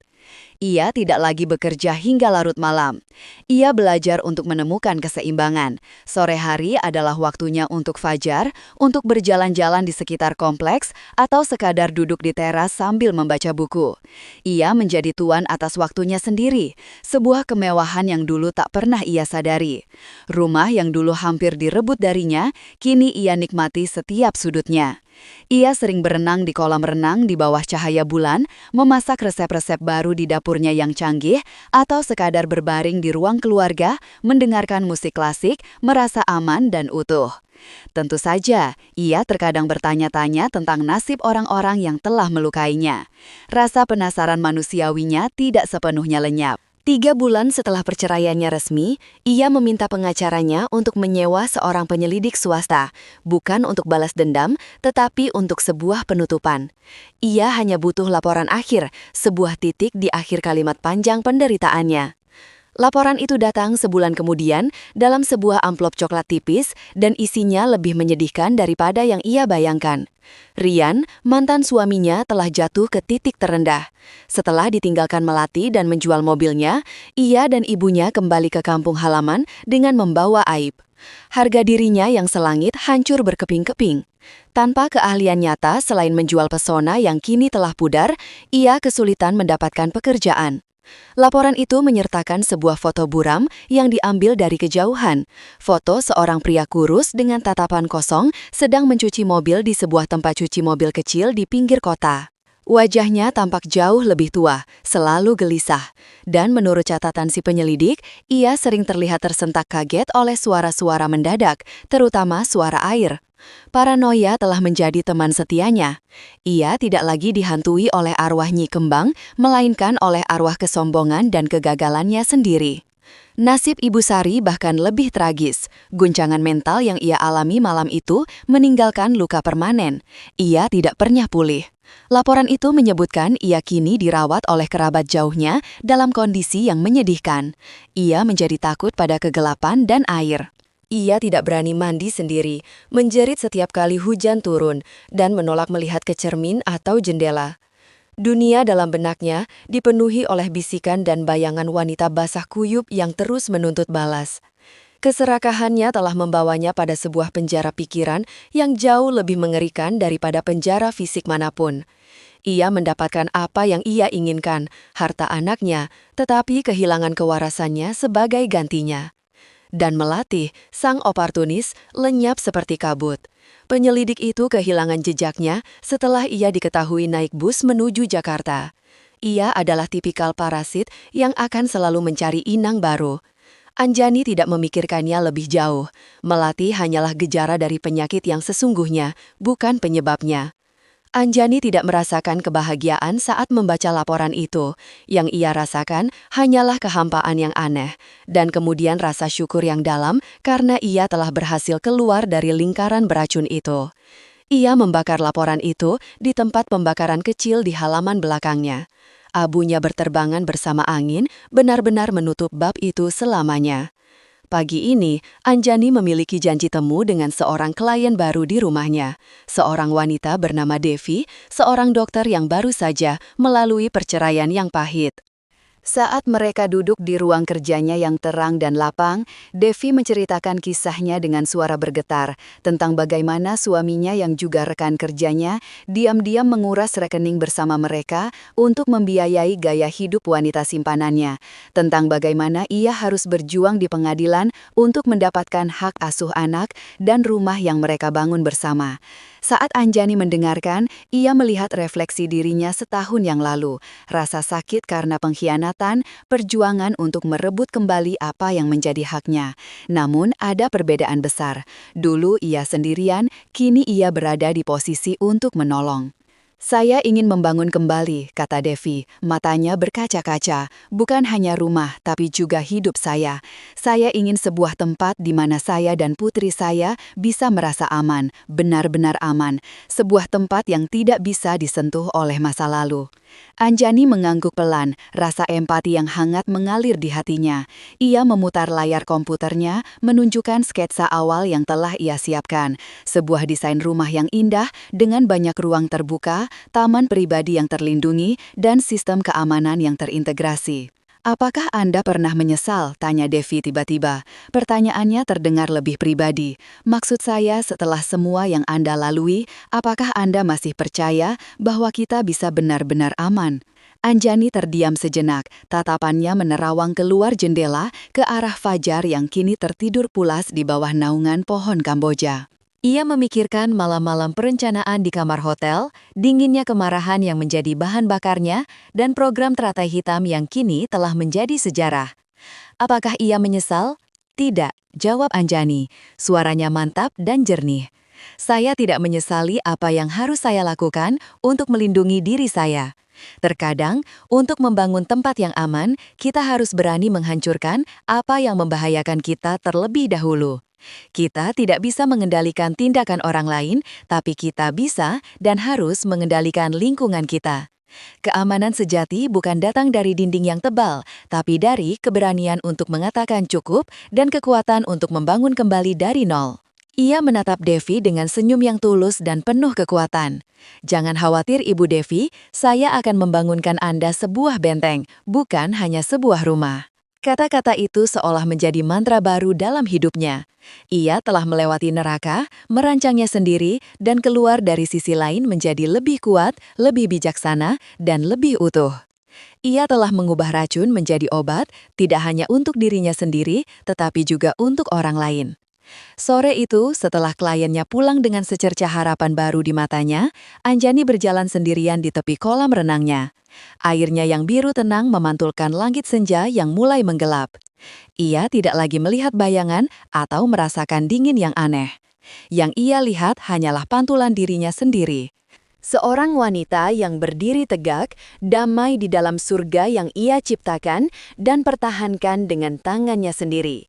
Ia tidak lagi bekerja hingga larut malam. Ia belajar untuk menemukan keseimbangan. Sore hari adalah waktunya untuk fajar, untuk berjalan-jalan di sekitar kompleks, atau sekadar duduk di teras sambil membaca buku. Ia menjadi tuan atas waktunya sendiri, sebuah kemewahan yang dulu tak pernah ia sadari. Rumah yang dulu hampir direbut darinya, kini ia nikmati setiap sudutnya. Ia sering berenang di kolam renang di bawah cahaya bulan, memasak resep-resep baru di dapurnya yang canggih, atau sekadar berbaring di ruang keluarga, mendengarkan musik klasik, merasa aman dan utuh. Tentu saja, ia terkadang bertanya-tanya tentang nasib orang-orang yang telah melukainya. Rasa penasaran manusiawinya tidak sepenuhnya lenyap. 3 bulan setelah perceraiannya resmi, ia meminta pengacaranya untuk menyewa seorang penyelidik swasta, bukan untuk balas dendam, tetapi untuk sebuah penutupan. Ia hanya butuh laporan akhir, sebuah titik di akhir kalimat panjang penderitaannya. Laporan itu datang sebulan kemudian dalam sebuah amplop coklat tipis dan isinya lebih menyedihkan daripada yang ia bayangkan. Rian, mantan suaminya, telah jatuh ke titik terendah. Setelah ditinggalkan melati dan menjual mobilnya, ia dan ibunya kembali ke kampung halaman dengan membawa aib. Harga dirinya yang selangit hancur berkeping-keping. Tanpa keahlian nyata selain menjual pesona yang kini telah pudar, ia kesulitan mendapatkan pekerjaan. Laporan itu menyertakan sebuah foto buram yang diambil dari kejauhan. Foto seorang pria kurus dengan tatapan kosong sedang mencuci mobil di sebuah tempat cuci mobil kecil di pinggir kota. Wajahnya tampak jauh lebih tua, selalu gelisah. Dan menurut catatan si penyelidik, ia sering terlihat tersentak kaget oleh suara-suara mendadak, terutama suara air. Paranoia telah menjadi teman setianya. Ia tidak lagi dihantui oleh arwah Nyi Kembang, melainkan oleh arwah kesombongan dan kegagalannya sendiri. Nasib Ibu Sari bahkan lebih tragis. Guncangan mental yang ia alami malam itu meninggalkan luka permanen. Ia tidak pernah pulih. Laporan itu menyebutkan ia kini dirawat oleh kerabat jauhnya dalam kondisi yang menyedihkan. Ia menjadi takut pada kegelapan dan air. Ia tidak berani mandi sendiri, menjerit setiap kali hujan turun, dan menolak melihat ke cermin atau jendela. Dunia dalam benaknya dipenuhi oleh bisikan dan bayangan wanita basah kuyup yang terus menuntut balas. Keserakahannya telah membawanya pada sebuah penjara pikiran yang jauh lebih mengerikan daripada penjara fisik manapun. Ia mendapatkan apa yang ia inginkan, harta anaknya, tetapi kehilangan kewarasannya sebagai gantinya. Dan Melati, sang oportunis, lenyap seperti kabut. Penyelidik itu kehilangan jejaknya setelah ia diketahui naik bus menuju Jakarta. Ia adalah tipikal parasit yang akan selalu mencari inang baru. Anjani tidak memikirkannya lebih jauh. Melati hanyalah gejala dari penyakit yang sesungguhnya, bukan penyebabnya. Anjani tidak merasakan kebahagiaan saat membaca laporan itu. Yang ia rasakan hanyalah kehampaan yang aneh, dan kemudian rasa syukur yang dalam karena ia telah berhasil keluar dari lingkaran beracun itu. Ia membakar laporan itu di tempat pembakaran kecil di halaman belakangnya. Abunya berterbangan bersama angin, benar-benar menutup bab itu selamanya. Pagi ini, Anjani memiliki janji temu dengan seorang klien baru di rumahnya. Seorang wanita bernama Devi, seorang dokter yang baru saja melalui perceraian yang pahit. Saat mereka duduk di ruang kerjanya yang terang dan lapang, Devi menceritakan kisahnya dengan suara bergetar tentang bagaimana suaminya yang juga rekan kerjanya diam-diam menguras rekening bersama mereka untuk membiayai gaya hidup wanita simpanannya, tentang bagaimana ia harus berjuang di pengadilan untuk mendapatkan hak asuh anak dan rumah yang mereka bangun bersama. Saat Anjani mendengarkan, ia melihat refleksi dirinya setahun yang lalu, rasa sakit karena pengkhianatan, perjuangan untuk merebut kembali apa yang menjadi haknya. Namun ada perbedaan besar. Dulu ia sendirian, kini ia berada di posisi untuk menolong. Saya ingin membangun kembali, kata Devi, matanya berkaca-kaca, bukan hanya rumah tapi juga hidup saya. Saya ingin sebuah tempat di mana saya dan putri saya bisa merasa aman, benar-benar aman, sebuah tempat yang tidak bisa disentuh oleh masa lalu. Anjani mengangguk pelan, rasa empati yang hangat mengalir di hatinya. Ia memutar layar komputernya, menunjukkan sketsa awal yang telah ia siapkan. Sebuah desain rumah yang indah dengan banyak ruang terbuka, taman pribadi yang terlindungi, dan sistem keamanan yang terintegrasi. Apakah Anda pernah menyesal? Tanya Devi tiba-tiba. Pertanyaannya terdengar lebih pribadi. Maksud saya, setelah semua yang Anda lalui, apakah Anda masih percaya bahwa kita bisa benar-benar aman? Anjani terdiam sejenak, tatapannya menerawang keluar jendela ke arah Fajar yang kini tertidur pulas di bawah naungan pohon Kamboja. Ia memikirkan malam-malam perencanaan di kamar hotel, dinginnya kemarahan yang menjadi bahan bakarnya, dan program teratai hitam yang kini telah menjadi sejarah. Apakah ia menyesal? Tidak, jawab Anjani. Suaranya mantap dan jernih. Saya tidak menyesali apa yang harus saya lakukan untuk melindungi diri saya. Terkadang, untuk membangun tempat yang aman, kita harus berani menghancurkan apa yang membahayakan kita terlebih dahulu. Kita tidak bisa mengendalikan tindakan orang lain, tapi kita bisa dan harus mengendalikan lingkungan kita. Keamanan sejati bukan datang dari dinding yang tebal, tapi dari keberanian untuk mengatakan cukup dan kekuatan untuk membangun kembali dari nol. Ia menatap Devi dengan senyum yang tulus dan penuh kekuatan. Jangan khawatir Ibu Devi, saya akan membangunkan Anda sebuah benteng, bukan hanya sebuah rumah. Kata-kata itu seolah menjadi mantra baru dalam hidupnya. Ia telah melewati neraka, merancangnya sendiri, dan keluar dari sisi lain menjadi lebih kuat, lebih bijaksana, dan lebih utuh. Ia telah mengubah racun menjadi obat, tidak hanya untuk dirinya sendiri, tetapi juga untuk orang lain. Sore itu, setelah kliennya pulang dengan secercah harapan baru di matanya, Anjani berjalan sendirian di tepi kolam renangnya. Airnya yang biru tenang memantulkan langit senja yang mulai menggelap. Ia tidak lagi melihat bayangan atau merasakan dingin yang aneh. Yang ia lihat hanyalah pantulan dirinya sendiri. Seorang wanita yang berdiri tegak, damai di dalam surga yang ia ciptakan dan pertahankan dengan tangannya sendiri.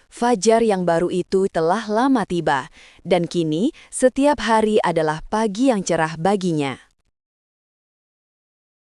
Fajar yang baru itu telah lama tiba, dan kini setiap hari adalah pagi yang cerah baginya.